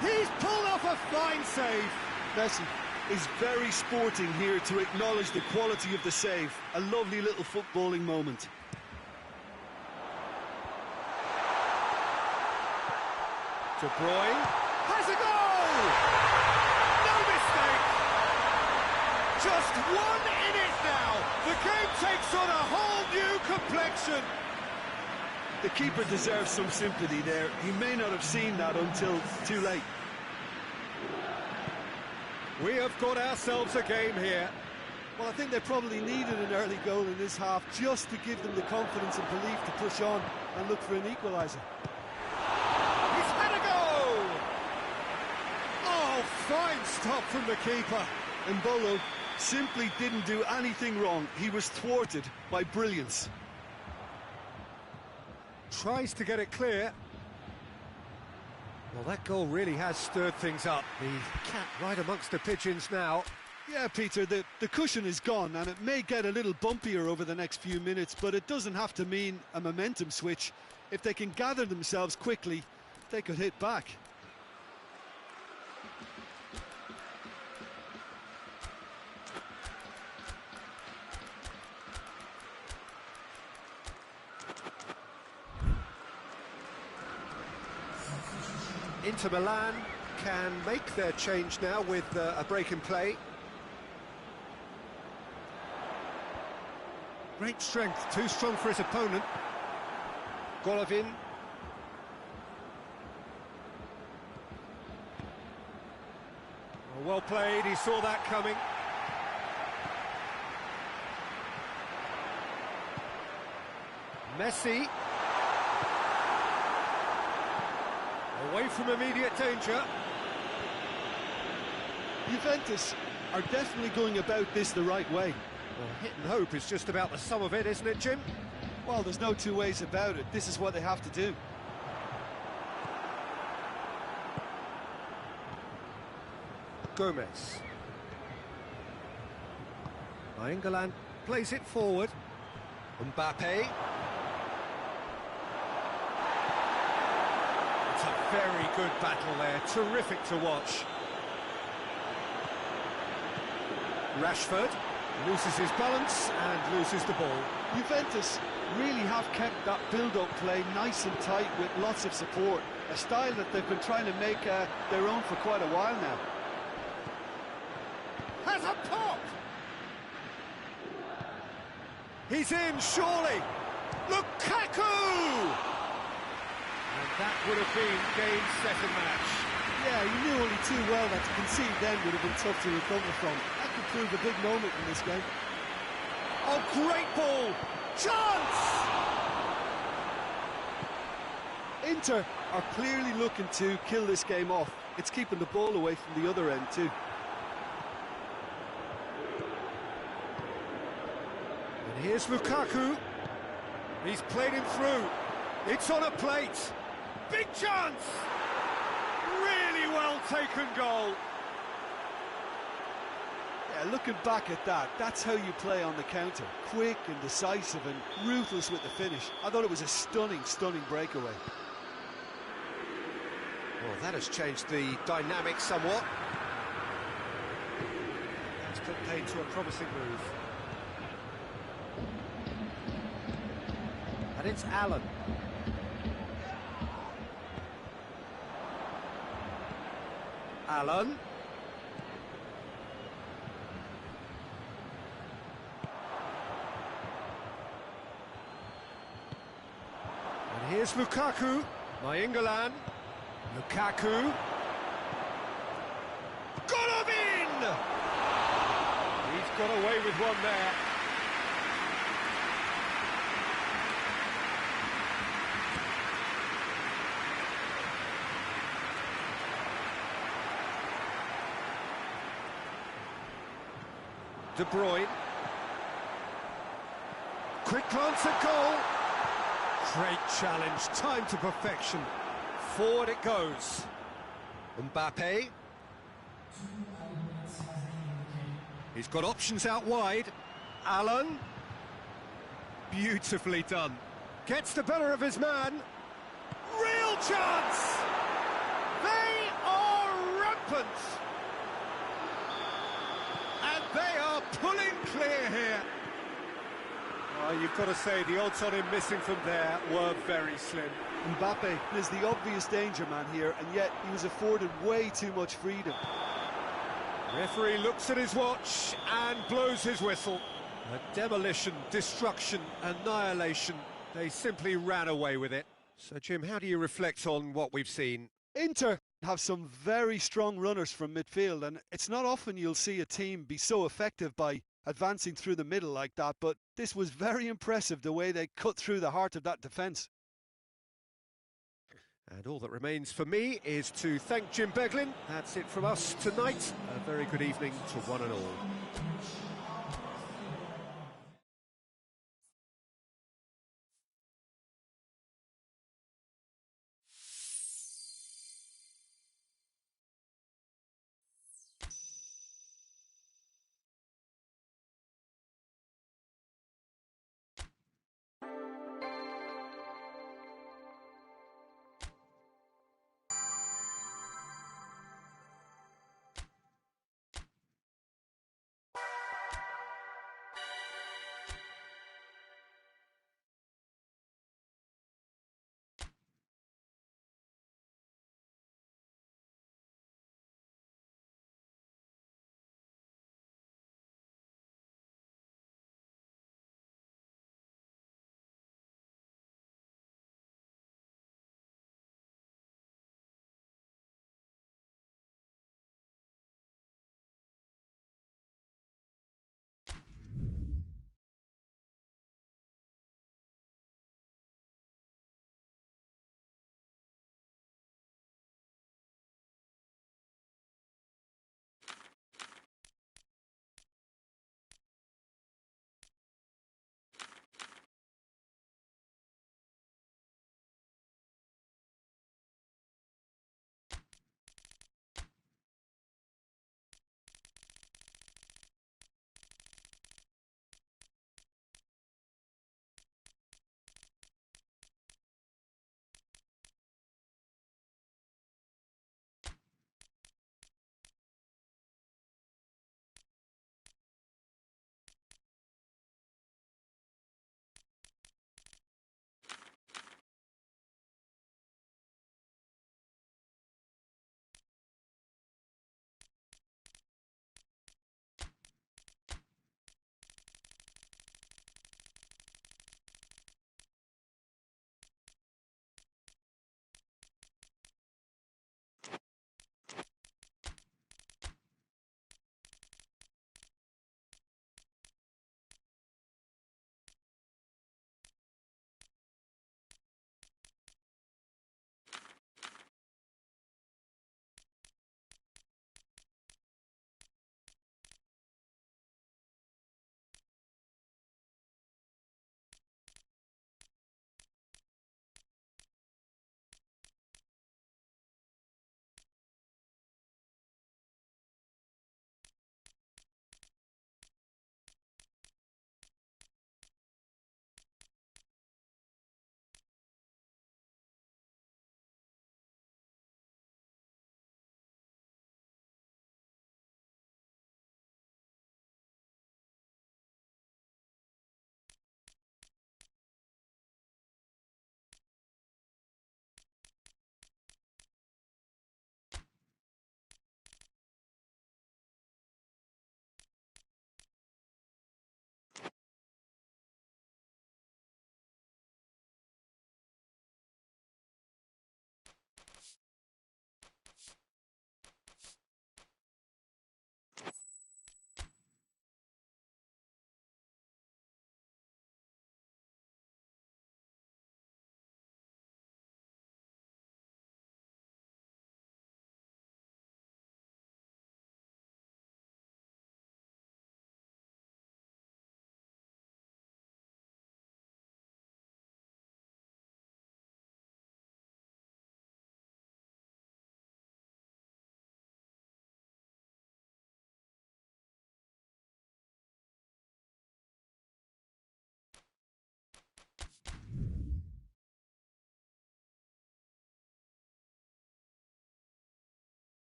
He's pulled off a fine save. Messi is very sporting here to acknowledge the quality of the save. A lovely little footballing moment. De Bruyne has a goal! No mistake! Just one in it now. The game takes on a whole new complexion. The keeper deserves some sympathy there. He may not have seen that until too late. We have got ourselves a game here. Well, I think they probably needed an early goal in this half just to give them the confidence and belief to push on and look for an equaliser. He's had a goal! Oh, fine stop from the keeper. Embolo simply didn't do anything wrong. He was thwarted by brilliance. Tries to get it clear. Well, that goal really has stirred things up. The cat right amongst the pigeons now. Yeah, Peter, the cushion is gone, and it may get a little bumpier over the next few minutes, but it doesn't have to mean a momentum switch. If they can gather themselves quickly, they could hit back. Inter Milan can make their change now with a break in play. Great strength, too strong for his opponent. Golovin. Well played, he saw that coming. Messi. Away from immediate danger. Juventus are definitely going about this the right way. Well, hit and hope is just about the sum of it, isn't it, Jim? Well, there's no two ways about it. This is what they have to do. Gomez. Nainggolan plays it forward. Mbappe. It's a very good battle there, terrific to watch. Rashford loses his balance and loses the ball. Juventus really have kept that build-up play nice and tight with lots of support, a style that they've been trying to make their own for quite a while now. Has a pop! He's in, surely! Lukaku! And that would have been game, set and match. Yeah, you knew only too well that to concede then would have been tough to recover from. That could prove a big moment in this game. Oh, great ball! Chance! Inter are clearly looking to kill this game off. It's keeping the ball away from the other end too. And here's Lukaku. He's played him through. It's on a plate. Big chance! Really well taken goal. Yeah, looking back at that, that's how you play on the counter. Quick and decisive and ruthless with the finish. I thought it was a stunning, stunning breakaway. Well, that has changed the dynamic somewhat. It's put paid to a promising move. And it's Allen. Allen. And here's Lukaku. Nainggolan. Lukaku. Golovin! He's got away with one there. De Bruyne. Quick glance at goal. Great challenge, time to perfection. Forward it goes. Mbappe. He's got options out wide. Allen. Beautifully done. Gets the better of his man. Real chance! They are rampant! And they are pulling clear here. You've got to say, the odds on him missing from there were very slim. Mbappe is the obvious danger man here, and yet he was afforded way too much freedom. Referee looks at his watch and blows his whistle. A demolition, destruction, annihilation. They simply ran away with it. So, Jim, how do you reflect on what we've seen? Inter have some very strong runners from midfield, and it's not often you'll see a team be so effective by advancing through the middle like that, but this was very impressive, the way they cut through the heart of that defence. And all that remains for me is to thank Jim Beglin. That's it from us tonight. A very good evening to one and all.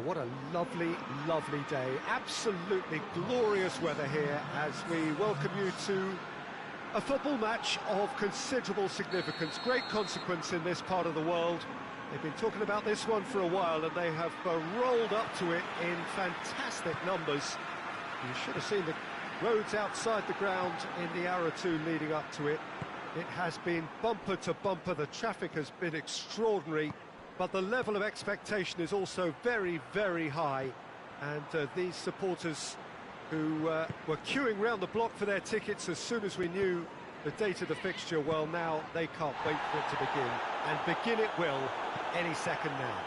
Well, what a lovely, lovely day. Absolutely glorious weather here as we welcome you to a football match of considerable significance, great consequence in this part of the world. They've been talking about this one for a while and they have rolled up to it in fantastic numbers. You should have seen the roads outside the ground in the hour or two leading up to it. It has been bumper to bumper, the traffic has been extraordinary, but the level of expectation is also very, very high. And these supporters who were queuing round the block for their tickets as soon as we knew the date of the fixture, well, now they can't wait for it to begin. And begin it will any second now.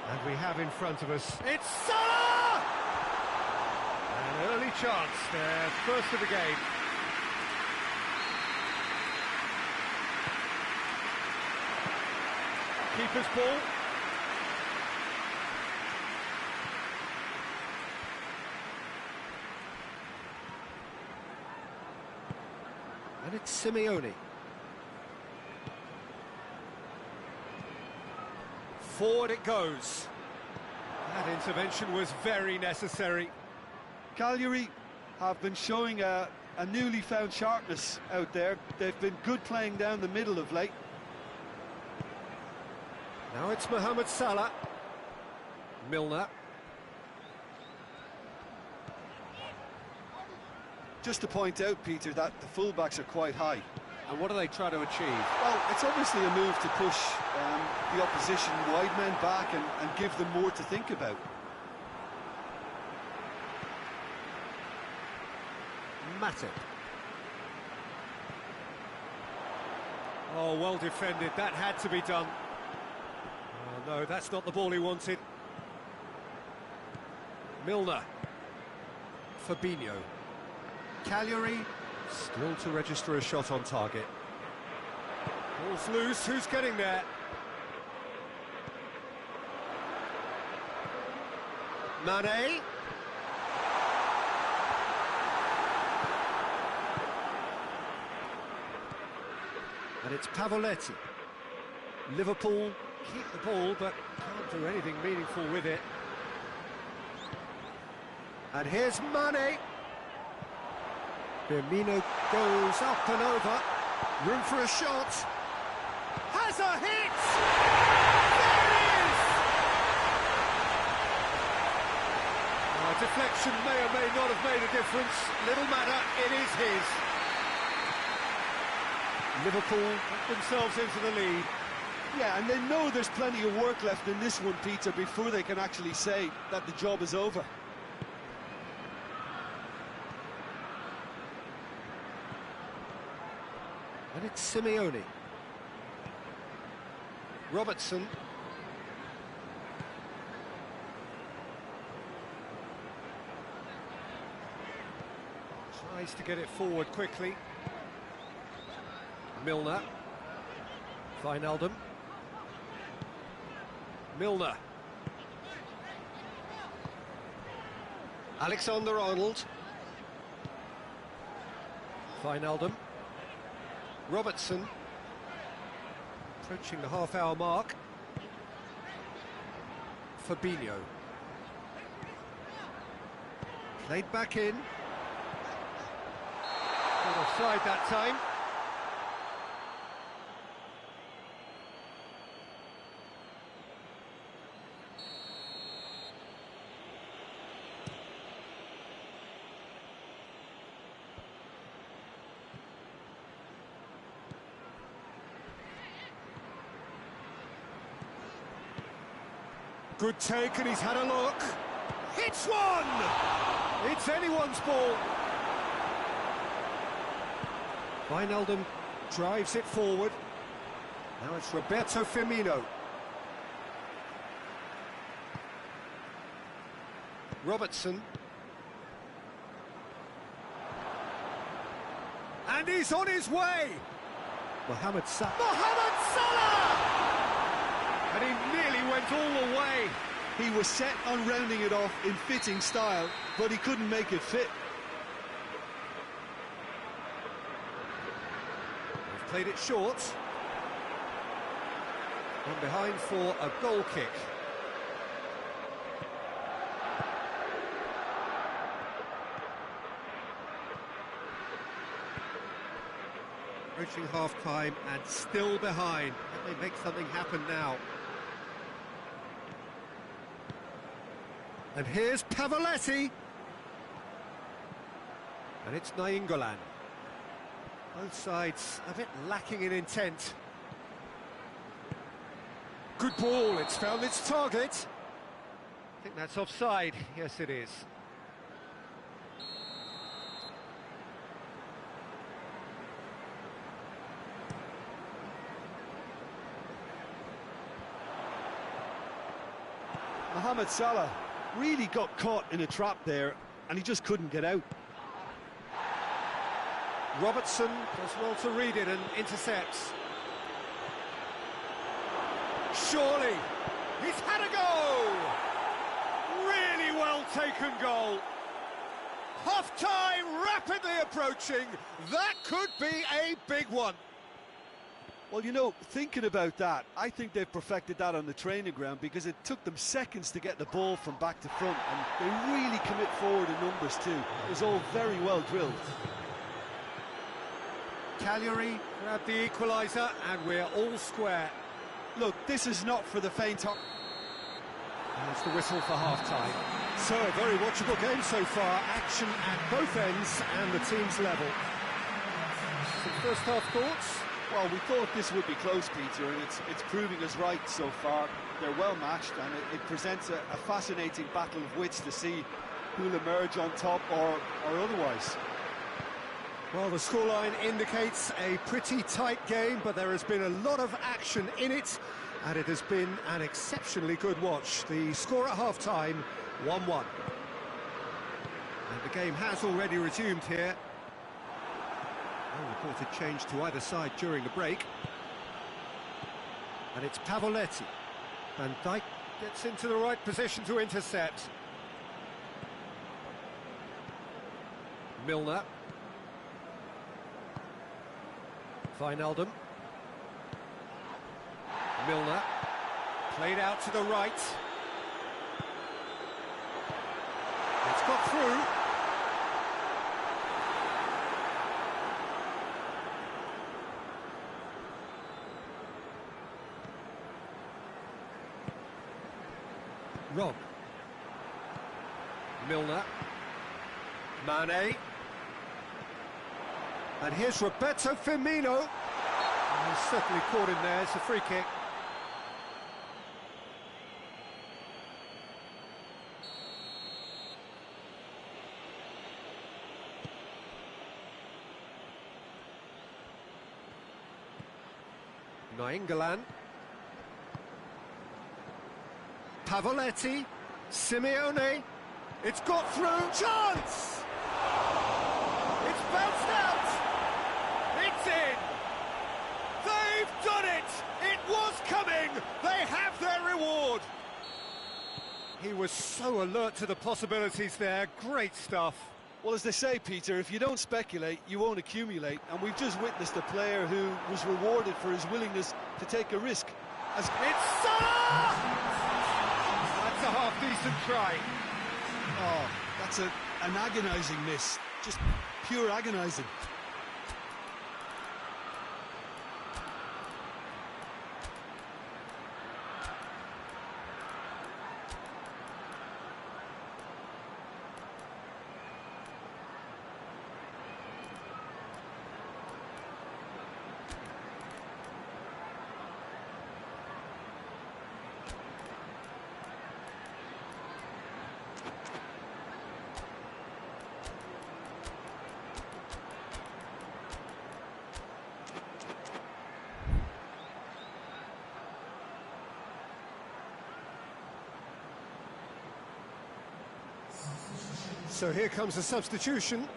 And we have in front of us, it's Salah! An early chance, their first of the game. Keeper's ball. And it's Simeone. Forward it goes. That intervention was very necessary. Cagliari have been showing a newly found sharpness out there. They've been good playing down the middle of late. Now it's Mohamed Salah. Milner. Just to point out, Peter, that the fullbacks are quite high. And what do they try to achieve? Well, it's obviously a move to push the opposition wide men back and give them more to think about. Matip. Oh, well defended. That had to be done. Oh, no, that's not the ball he wanted. Milner. Fabinho. Cagliari still to register a shot on target. Ball's loose, who's getting there? Mane. And it's Pavoletti. Liverpool keep the ball but can't do anything meaningful with it. And here's Mane. Firmino goes up and over. Room for a shot. Has a hit! There it is! A deflection may or may not have made a difference. Little matter, it is his. Liverpool put themselves into the lead. Yeah, and they know there's plenty of work left in this one, Peter, before they can actually say that the job is over. And it's Simeone. Robertson. Tries to get it forward quickly. Milner. Wijnaldum. Milner. Alexander-Arnold. Wijnaldum. Robertson, approaching the half-hour mark. Fabinho. Played back in. Got offside that time. Good take, and he's had a look. Hits one! It's anyone's ball. Wijnaldum drives it forward. Now it's Roberto Firmino. Robertson. And he's on his way! Mohamed Salah. Mohamed Salah! And he nearly went all the way. He was set on rounding it off in fitting style, but he couldn't make it fit. They've played it short. And behind for a goal kick. Reaching half-time and still behind. Can they make something happen now? And here's Pavoletti. And it's Nainggolan. Both sides a bit lacking in intent. Good ball, it's found its target. I think that's offside. Yes, it is. Mohamed Salah really got caught in a trap there, and he just couldn't get out. Robertson does well to read it and intercepts. Surely, he's had a goal! Really well taken goal. Half-time rapidly approaching. That could be a big one. Well, you know, thinking about that, I think they've perfected that on the training ground, because it took them seconds to get the ball from back to front, and they really commit forward in numbers too. It was all very well drilled. Cagliari grabbed the equaliser, and we're all square. Look, this is not for the faint-hearted. There's the whistle for half-time. So, a very watchable game so far. Action at both ends and the team's level. Some first-half thoughts? Well, we thought this would be close, Peter, and it's proving us right so far. They're well matched, and it presents a fascinating battle of wits to see who'll emerge on top or otherwise. Well, the scoreline indicates a pretty tight game, but there has been a lot of action in it, and it has been an exceptionally good watch. The score at half-time, 1-1. And the game has already resumed here. No reported change to either side during the break. And it's Pavoletti. Van Dijk gets into the right position to intercept. Milner. Wijnaldum. Milner. Played out to the right. It's got through. Rob. Milner. Mane. And here's Roberto Firmino. And he's certainly caught him there. It's a free kick. Nainggolan. Pavoletti. Simeone. It's got through. Chance! It's bounced out. It's in. They've done it. It was coming. They have their reward. He was so alert to the possibilities there. Great stuff. Well, as they say, Peter, if you don't speculate, you won't accumulate. And we've just witnessed a player who was rewarded for his willingness to take a risk. It's Salah! That's a half-decent try. Oh, that's an agonising miss. Just pure agonising. So here comes a substitution.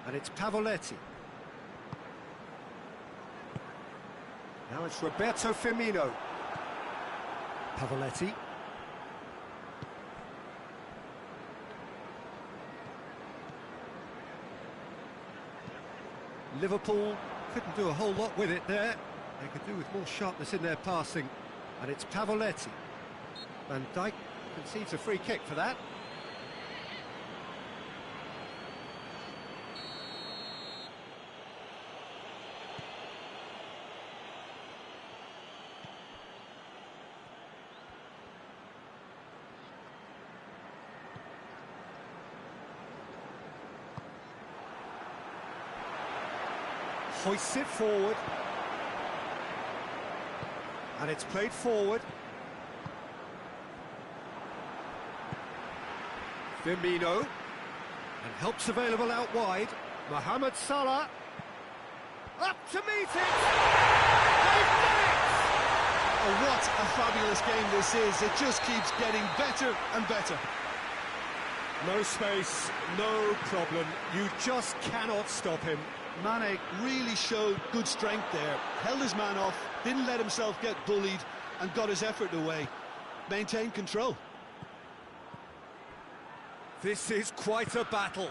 And it's Pavoletti. Now it's Roberto Firmino. Pavoletti. Liverpool couldn't do a whole lot with it there. They could do with more sharpness in their passing. And it's Pavoletti. Van Dijk concedes a free kick for that. Hoists it forward. And it's played forward. Firmino. And help's available out wide. Mohamed Salah. Up to meet it! They've done it! Oh, what a fabulous game this is. It just keeps getting better and better. No space, no problem. You just cannot stop him. Mane really showed good strength there. Held his man off, didn't let himself get bullied, and got his effort away. Maintained control. This is quite a battle.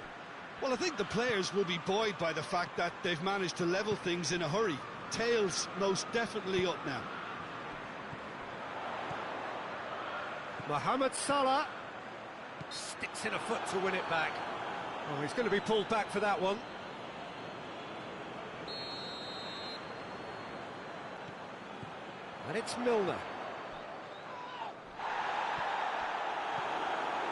Well, I think the players will be buoyed by the fact that they've managed to level things in a hurry. Tails most definitely up now. Mohamed Salah sticks in a foot to win it back. Oh, he's going to be pulled back for that one. And it's Milner.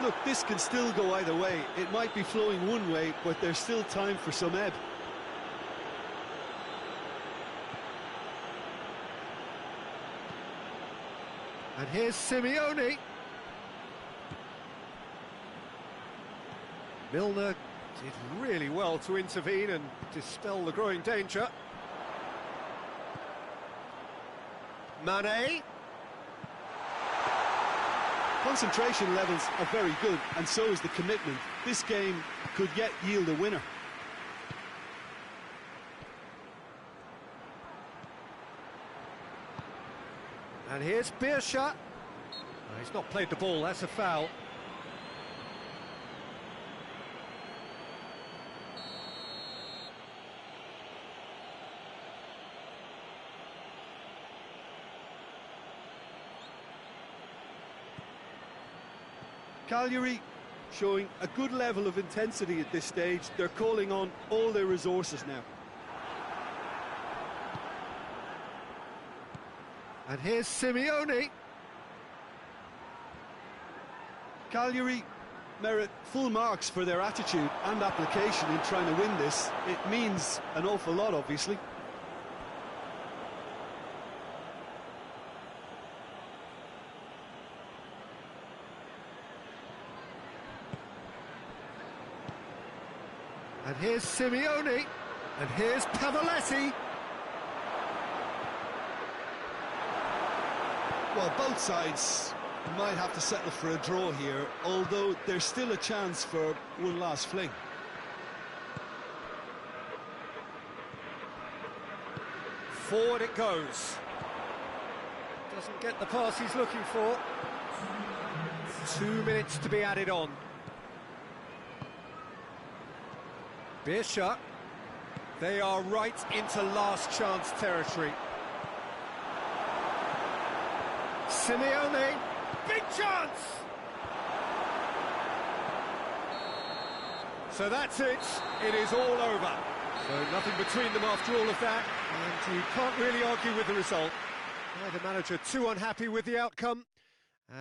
Look, this can still go either way. It might be flowing one way, but there's still time for some ebb. And here's Simeone. Milner did really well to intervene and dispel the growing danger. Mane. Concentration levels are very good, and so is the commitment. This game could yet yield a winner. And here's Beershot. He's not played the ball, that's a foul. Cagliari showing a good level of intensity at this stage. They're calling on all their resources now. And here's Simeone. Cagliari merit full marks for their attitude and application in trying to win this. It means an awful lot, obviously. And here's Simeone. And here's Pavoletti. Well, both sides might have to settle for a draw here, although there's still a chance for one last fling. Forward it goes. Doesn't get the pass he's looking for. 2 minutes to be added on. Beershot. They are right into last chance territory. Simeone. Big chance! So that's it. It is all over. So nothing between them after all of that. And you can't really argue with the result. Neither manager too unhappy with the outcome.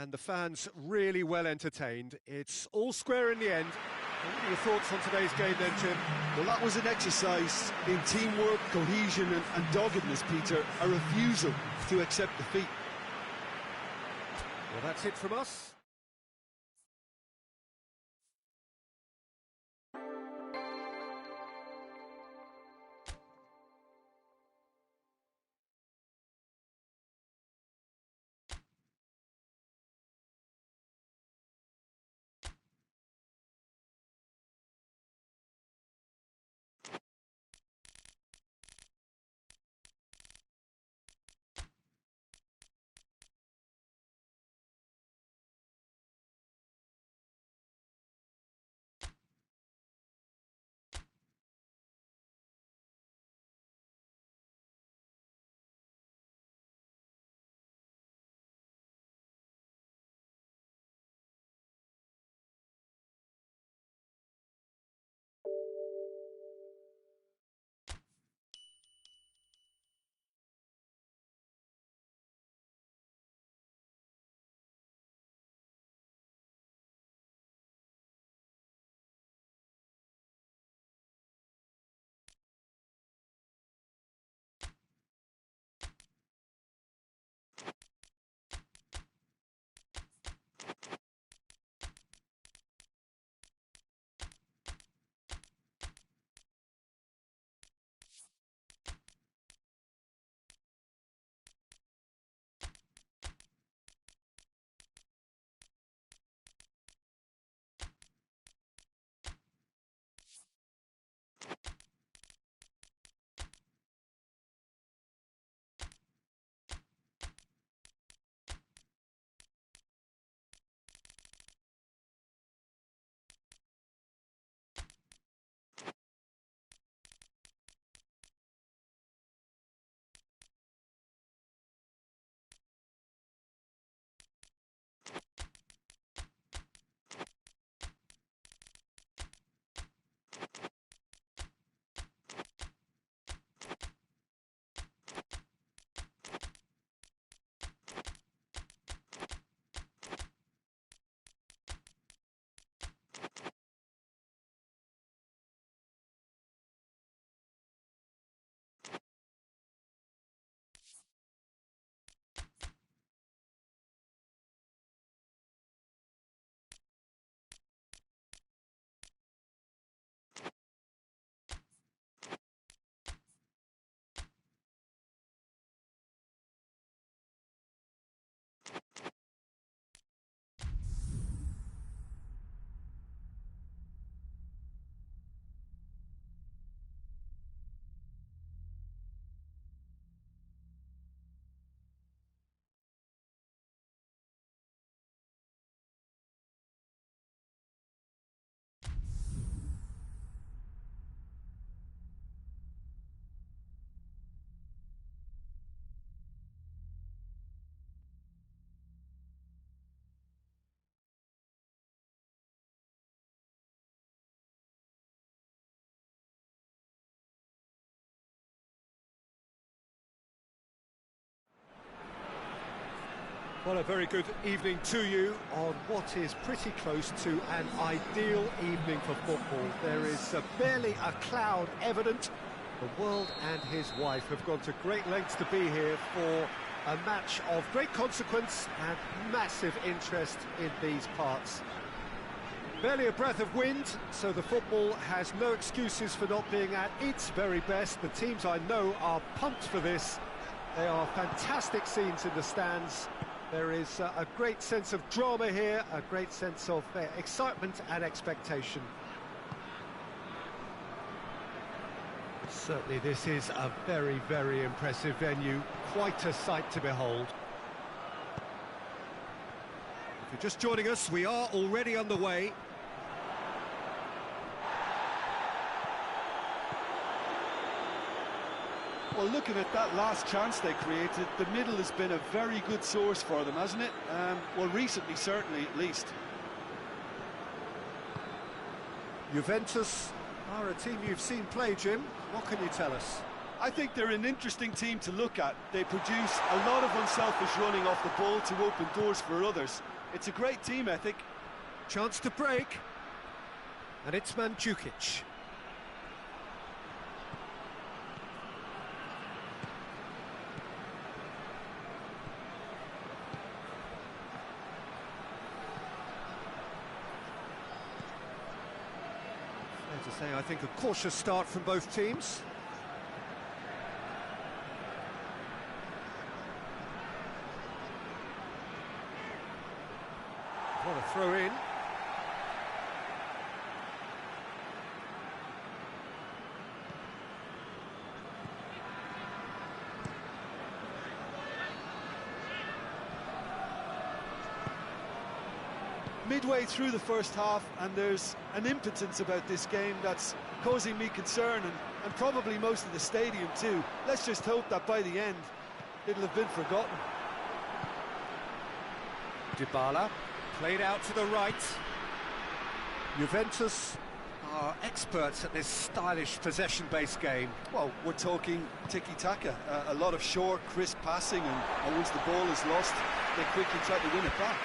And the fans really well entertained. It's all square in the end. What are your thoughts on today's game then, Jim? Well, that was an exercise in teamwork, cohesion and doggedness, Peter. A refusal to accept defeat. Well, that's it from us. Well, a very good evening to you on what is pretty close to an ideal evening for football. There is barely a cloud evident. The world and his wife have gone to great lengths to be here for a match of great consequence and massive interest in these parts. Barely a breath of wind, so the football has no excuses for not being at its very best. The teams I know are pumped for this. They are fantastic scenes in the stands. There is a great sense of drama here, a great sense of excitement and expectation. Certainly this is a very, very impressive venue, quite a sight to behold. If you're just joining us, we are already underway. Well, looking at that last chance they created, the middle has been a very good source for them, hasn't it? Well, recently, certainly, at least. Juventus are a team you've seen play, Jim. What can you tell us? I think they're an interesting team to look at. They produce a lot of unselfish running off the ball to open doors for others. It's a great team ethic. Chance to break. And it's Mandzukic. To say, I think a cautious start from both teams. What a throw in. Midway through the first half, and there's an impotence about this game that's causing me concern, and probably most of the stadium too. Let's just hope that by the end it'll have been forgotten. Dybala played out to the right. Juventus are experts at this stylish possession-based game. Well, we're talking tiki-taka, a lot of short, crisp passing, and once the ball is lost, they quickly try to win it back.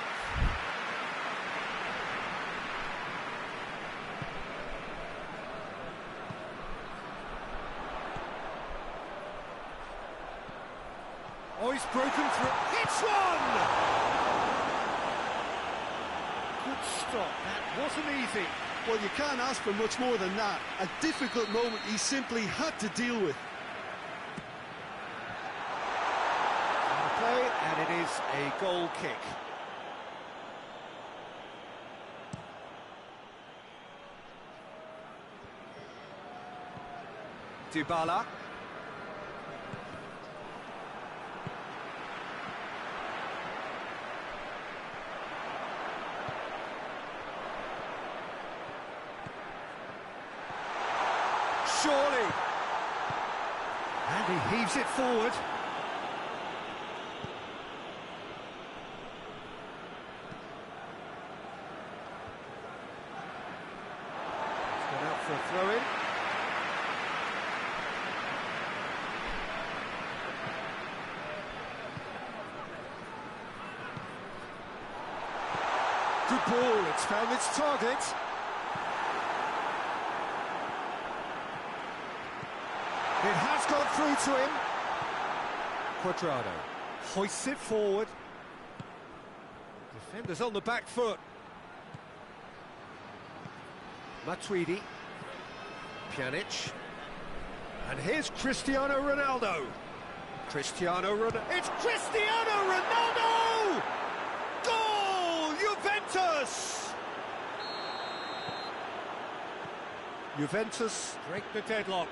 Oh, he's broken through. Hits one! Good stop. That wasn't easy. Well, you can't ask for much more than that. A difficult moment he simply had to deal with. Play, and it is a goal kick. Dybala. Surely. And he heaves it forward. He's gone out for a throw-in. Good ball, it's found its target. It has gone through to him. Cuadrado hoists it forward. Defenders on the back foot. Matuidi. Pjanic. And here's Cristiano Ronaldo. Cristiano Ronaldo. It's Cristiano Ronaldo! Goal! Juventus! Juventus break the deadlock.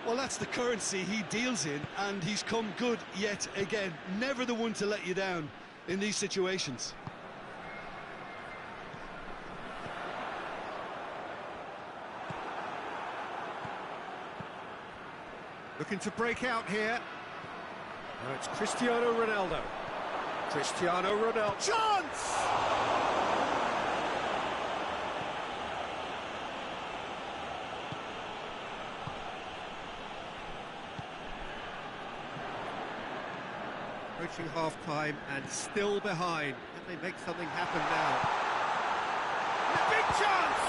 Well, that's the currency he deals in, and he's come good yet again. Never the one to let you down in these situations. Looking to break out here. Now it's Cristiano Ronaldo. Cristiano Ronaldo. Chance! Approaching half-time and still behind. Can they make something happen now? Big chance!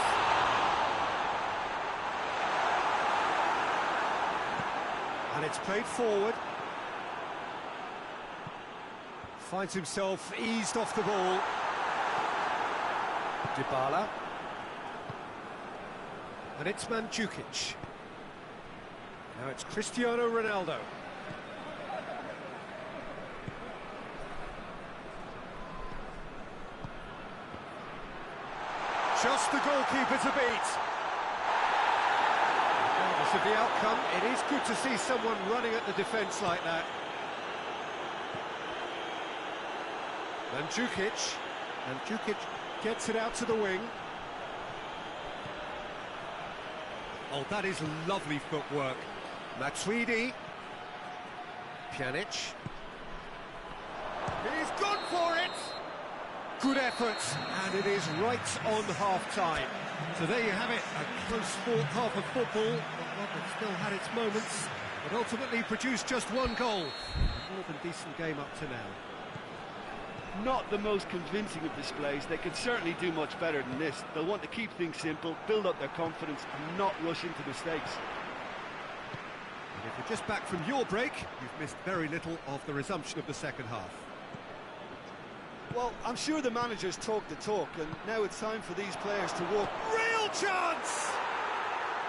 And it's played forward. Finds himself eased off the ball. Dybala. And it's Mandzukic. Now it's Cristiano Ronaldo. Just the goalkeeper to beat. Regardless of the outcome, it is good to see someone running at the defence like that. Mandzukic gets it out to the wing. Oh, that is lovely footwork. Matuidi. Pjanic. He's gone for it! Good effort, and it is right on half-time. So there you have it, a close-fought half of football, but one that still had its moments, but ultimately produced just one goal. A more than decent game up to now. Not the most convincing of displays. They could certainly do much better than this. They'll want to keep things simple, build up their confidence, and not rush into mistakes. And if you're just back from your break, you've missed very little of the resumption of the second half. Well, I'm sure the managers talk the talk, and now it's time for these players to walk. Real chance!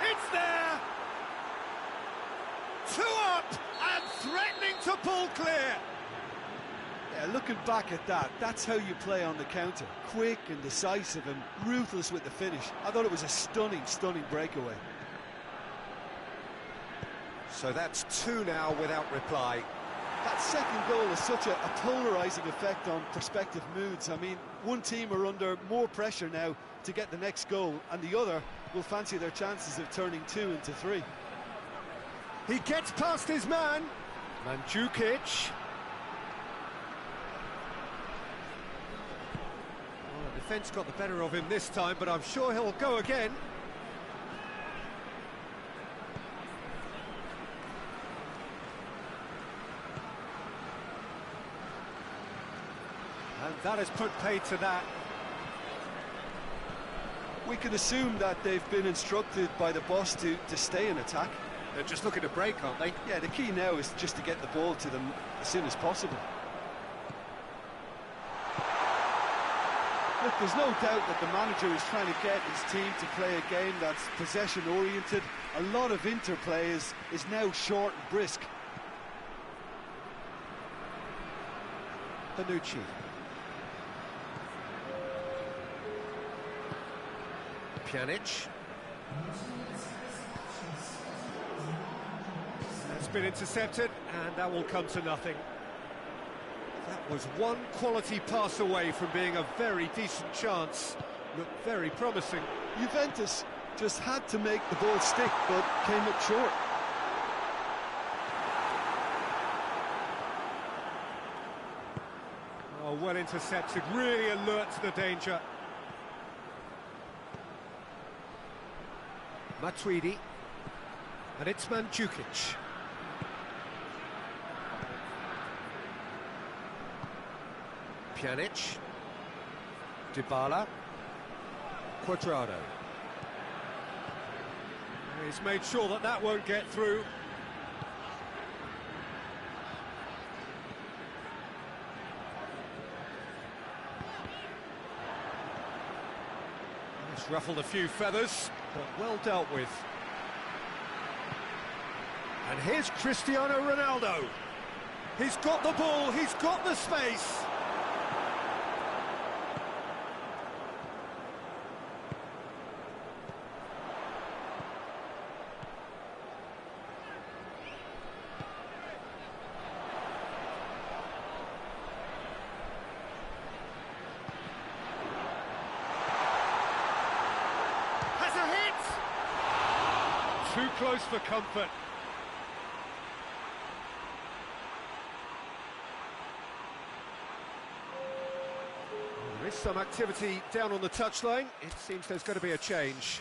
It's there! 2 up and threatening to pull clear! Yeah, looking back at that, that's how you play on the counter. Quick and decisive and ruthless with the finish. I thought it was a stunning, stunning breakaway. So that's 2 now without reply. That second goal has such a polarising effect on prospective moods. I mean, one team are under more pressure now to get the next goal, and the other will fancy their chances of turning 2 into 3. He gets past his man. Mandzukic. Well, the defence got the better of him this time, but I'm sure he'll go again. And that has put paid to that. We can assume that they've been instructed by the boss to stay in attack. They're just looking to break, aren't they? Yeah, the key now is just to get the ball to them as soon as possible. Look, there's no doubt that the manager is trying to get his team to play a game that's possession-oriented. A lot of interplay is now short and brisk. Bonucci. Pjanic. That's been intercepted, and that will come to nothing. That was one quality pass away from being a very decent chance. Looked very promising. Juventus just had to make the ball stick, but came up short. Oh, well intercepted, really alert to the danger. Matuidi. And it's Mandzukic. Pjanic. Dybala. Cuadrado. He's made sure that that won't get through. It's ruffled a few feathers, but well dealt with. And here's Cristiano Ronaldo. He's got the ball, he's got the space. Too close for comfort. There is some activity down on the touchline. It seems there's going to be a change.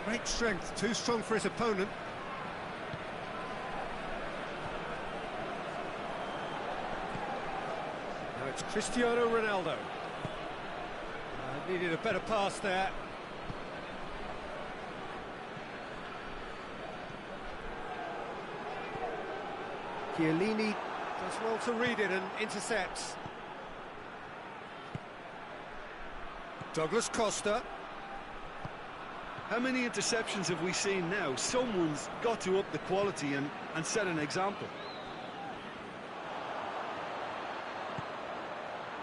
Great strength, too strong for his opponent. Now it's Cristiano Ronaldo. Needed a better pass there. Chiellini does well to read it and intercepts. Douglas Costa. How many interceptions have we seen now? Someone's got to up the quality and set an example.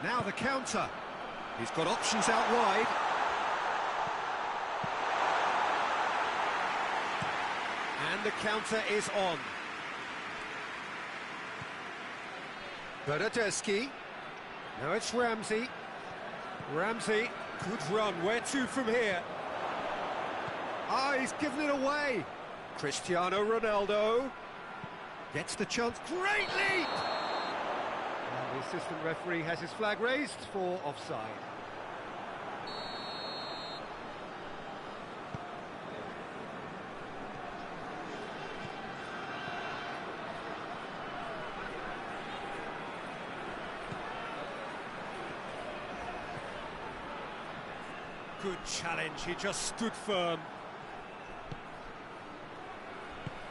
Now the counter. He's got options out wide. And the counter is on. Bernardeschi. Now it's Ramsey. Ramsey, good run. Where to from here? Ah, he's given it away. Cristiano Ronaldo gets the chance. Great leap! And the assistant referee has his flag raised for offside. Good challenge, he just stood firm.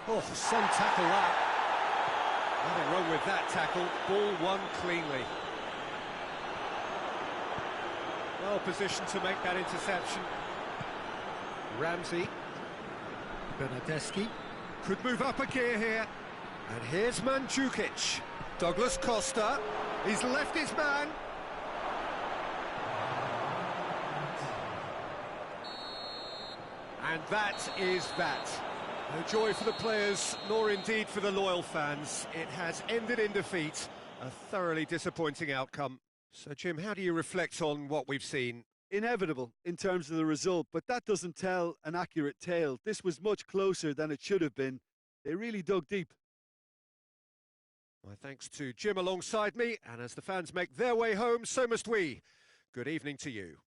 Oh, some tackle that. Nothing wrong with that tackle. Ball won cleanly. Well positioned to make that interception. Ramsey. Bernardeschi. Could move up a gear here. And here's Mandzukic. Douglas Costa. He's left his man. And that is that. No joy for the players, nor indeed for the loyal fans. It has ended in defeat. A thoroughly disappointing outcome. So, Jim, how do you reflect on what we've seen? Inevitable in terms of the result, but that doesn't tell an accurate tale. This was much closer than it should have been. They really dug deep. My thanks to Jim alongside me, and as the fans make their way home, so must we. Good evening to you.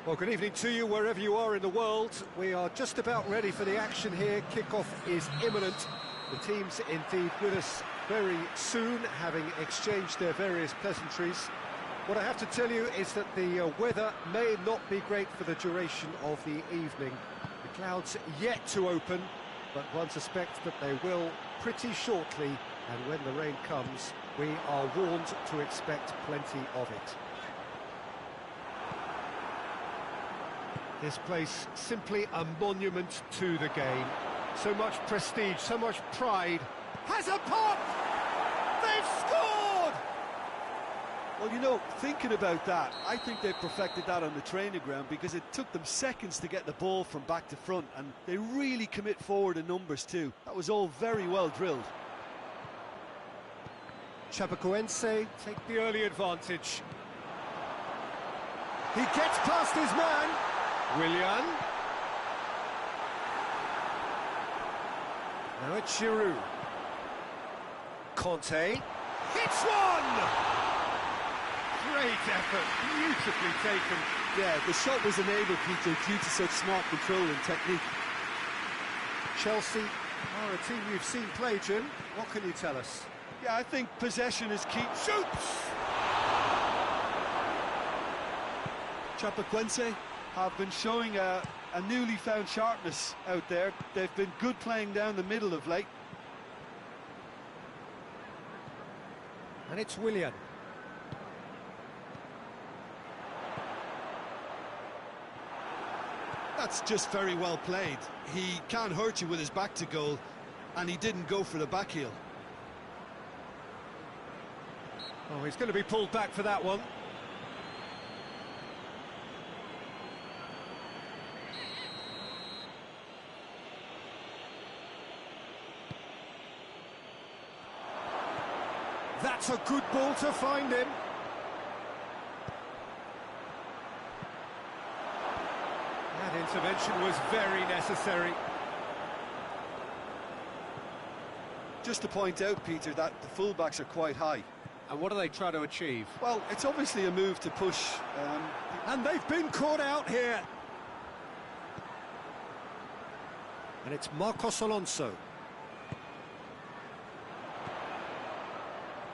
Well, good evening to you wherever you are in the world. We are just about ready for the action here. Kickoff is imminent. The team's indeed with us very soon, having exchanged their various pleasantries. What I have to tell you is that the weather may not be great for the duration of the evening. The clouds yet to open, but one suspects that they will pretty shortly, and when the rain comes, we are warned to expect plenty of it. This place simply a monument to the game. So much prestige, so much pride. Has a pop! They've scored! Well, you know, thinking about that, I think they perfected that on the training ground because it took them seconds to get the ball from back to front, and they really commit forward in numbers too. That was all very well drilled. Chapecoense take the early advantage. He gets past his man. Willian. Now it's Giroud. Conte. Hits one! Great effort, beautifully taken. Yeah, the shot was enabled, Peter, due to such smart control and technique. Chelsea are a team you've seen play, Jim. What can you tell us? Yeah, I think possession is key. Shoots! Chapecoense have been showing a newly found sharpness out there. They've been good playing down the middle of late. And it's Willian. That's just very well played. He can't hurt you with his back to goal, and he didn't go for the back heel. Oh, he's going to be pulled back for that one. That's a good ball to find him. That intervention was very necessary. Just to point out, Peter, that the fullbacks are quite high. And what do they try to achieve? Well, it's obviously a move to push. And they've been caught out here. And it's Marcos Alonso.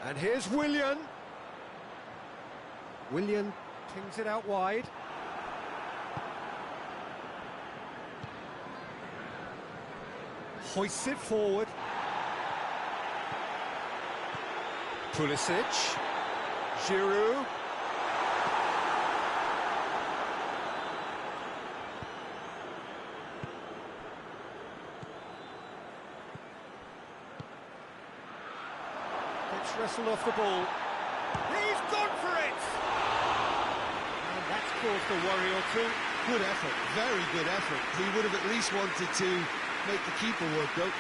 And here's Willian. Willian pings it out wide. Hoists it forward. Pulisic. Giroud. Gets wrestled off the ball. He's gone for it! And that's caused a worry or two. Good effort, very good effort. He would have at least wanted to make the keeper work, though.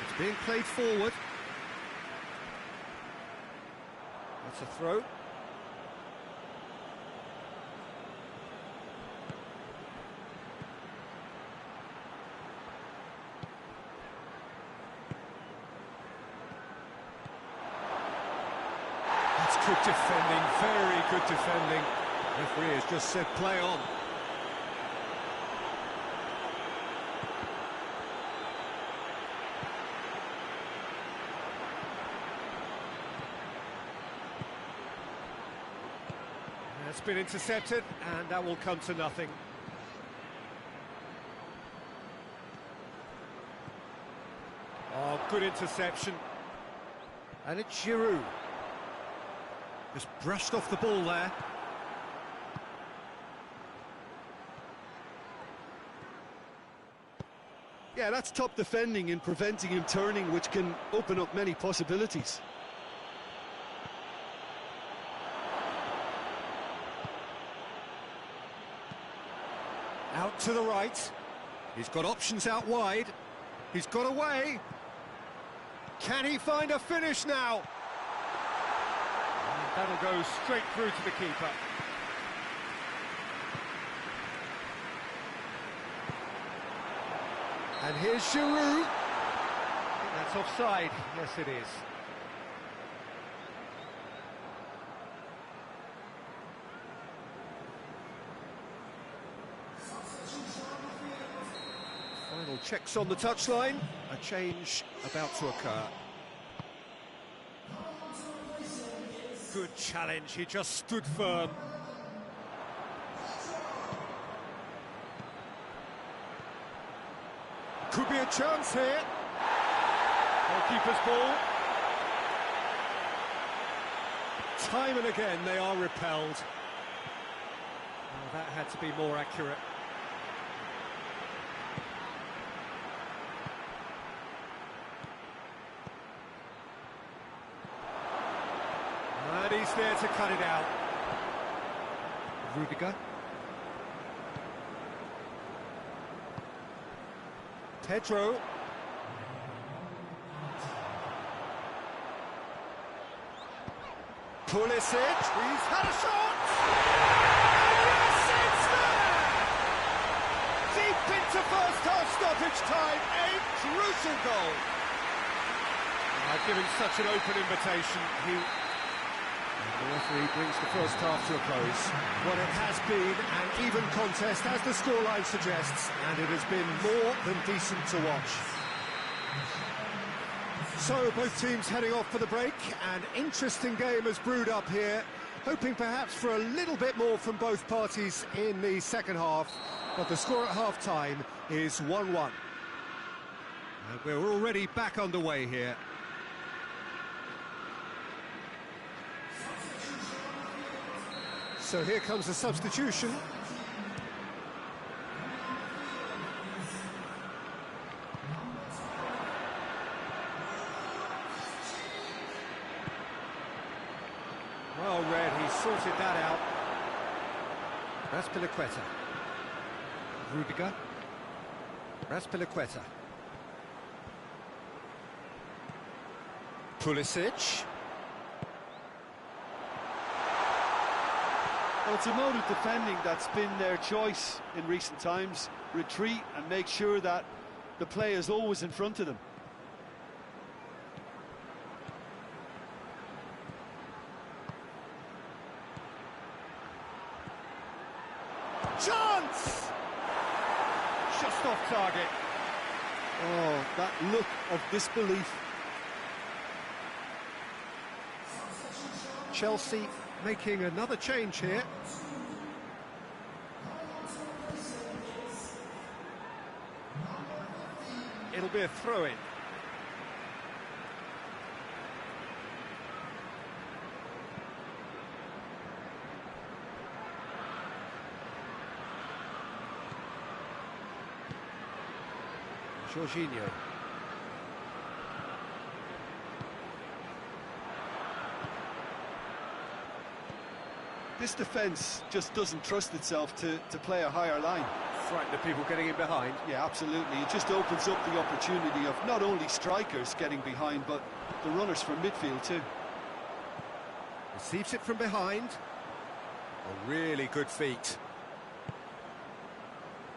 It's being played forward. That's a throw. That's good defending, very good defending. Referee has just said play on. That's been intercepted, and that will come to nothing. Oh, good interception. And it's Giroud. Just brushed off the ball there. Yeah, that's top defending and preventing him turning, which can open up many possibilities. Out to the right. He's got options out wide. He's got away. Can he find a finish now? And that'll go straight through to the keeper. And here's Giroud. That's offside. Yes, it is. Final checks on the touchline. A change about to occur. Good challenge, he just stood firm. Could be a chance here. Goalkeeper's ball. Time and again they are repelled. Oh, that had to be more accurate. And he's there to cut it out. Rudiger. Pedro. Pulisic, he's had a shot! Yes, it's there! Deep into first half stoppage time, a crucial goal. Given such an open invitation, the referee brings the first half to a close. Well, it has been an even contest, as the scoreline suggests, and it has been more than decent to watch. So, both teams heading off for the break. An interesting game has brewed up here, hoping perhaps for a little bit more from both parties in the second half, but the score at half-time is 1-1. And we're already back underway here. So here comes the substitution. Well read, he sorted that out. Azpilicueta. Rudiger. Azpilicueta. Pulisic. Well, it's a mode of defending that's been their choice in recent times. Retreat and make sure that the play is always in front of them. Chance! Just off target. Oh, that look of disbelief. Chelsea making another change here. It'll be a throw-in. Jorginho. This defence just doesn't trust itself to play a higher line. Frightened of people getting in behind. Yeah, absolutely. It just opens up the opportunity of not only strikers getting behind, but the runners from midfield too. Receives it from behind. A really good feat.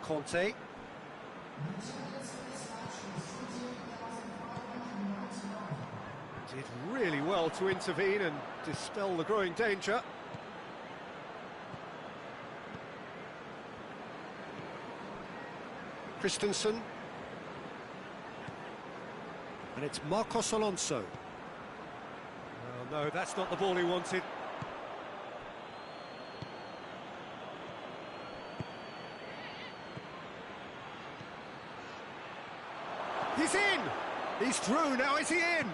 Conte. Did really well to intervene and dispel the growing danger. Christensen. And it's Marcos Alonso. Well, no, that's not the ball he wanted. He's in! He's through, now is he in?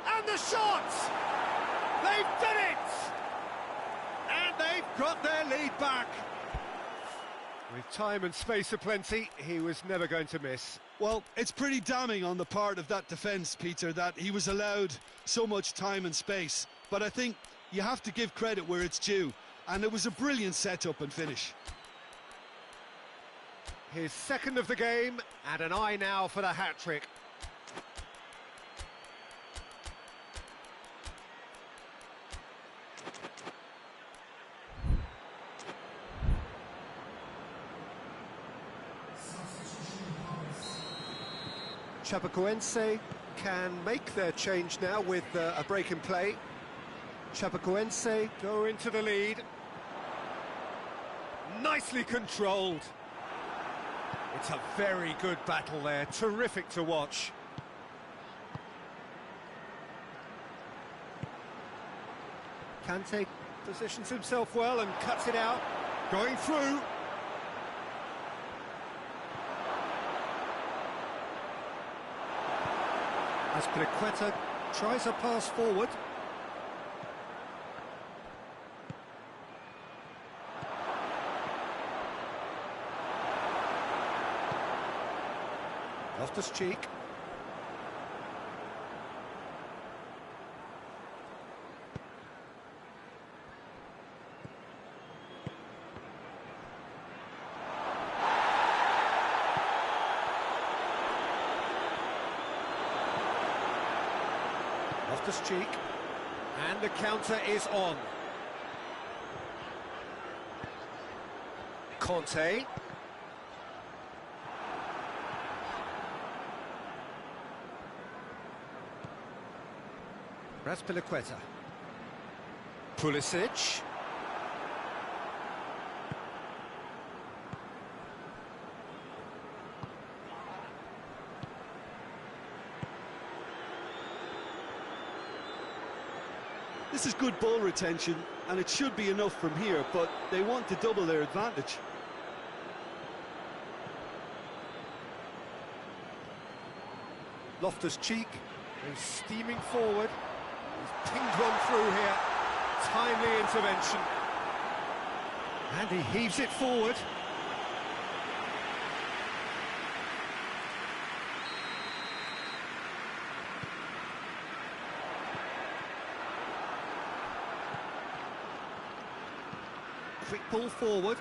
And the shot! They've done it! And they've got their lead back. With time and space aplenty, he was never going to miss. Well, it's pretty damning on the part of that defence, Peter, that he was allowed so much time and space. But I think you have to give credit where it's due. And it was a brilliant setup and finish. His second of the game, and an eye now for the hat-trick. Chapecoense can make their change now with a break in play. Chapecoense go into the lead. Nicely controlled. It's a very good battle there, terrific to watch. Kante positions himself well and cuts it out, going through. Azpilicueta tries a pass forward. Loftus-Cheek. Loftus-Cheek. And the counter is on. Conte. Azpilicueta. Pulisic. This is good ball retention, and it should be enough from here, but they want to double their advantage. Loftus-Cheek is steaming forward. He's pinged one through here. Timely intervention. And he heaves it forward. Quick ball forward.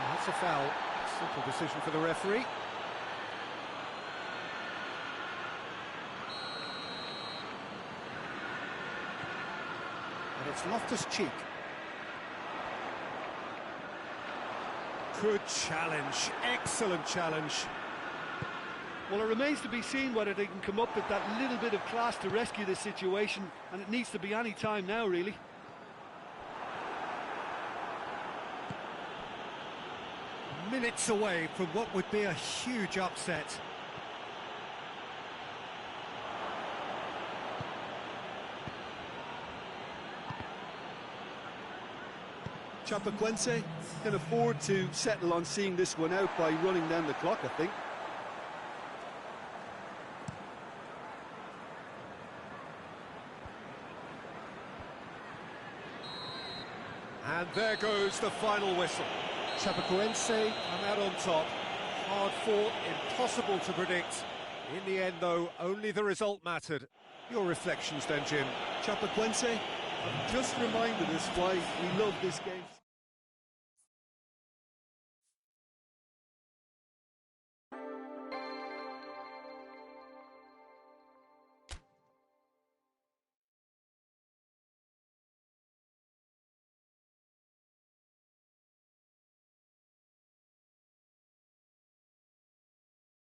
That's a foul. Simple decision for the referee. And it's Loftus-Cheek. Good challenge. Excellent challenge. Well, it remains to be seen whether they can come up with that little bit of class to rescue this situation, and it needs to be any time now, really. Minutes away from what would be a huge upset. Chapecoense can afford to settle on seeing this one out by running down the clock, I think. And there goes the final whistle. Chapecoense come out on top. Hard fought, impossible to predict. In the end, though, only the result mattered. Your reflections then, Jim? Chapecoense have just reminded us why we love this game.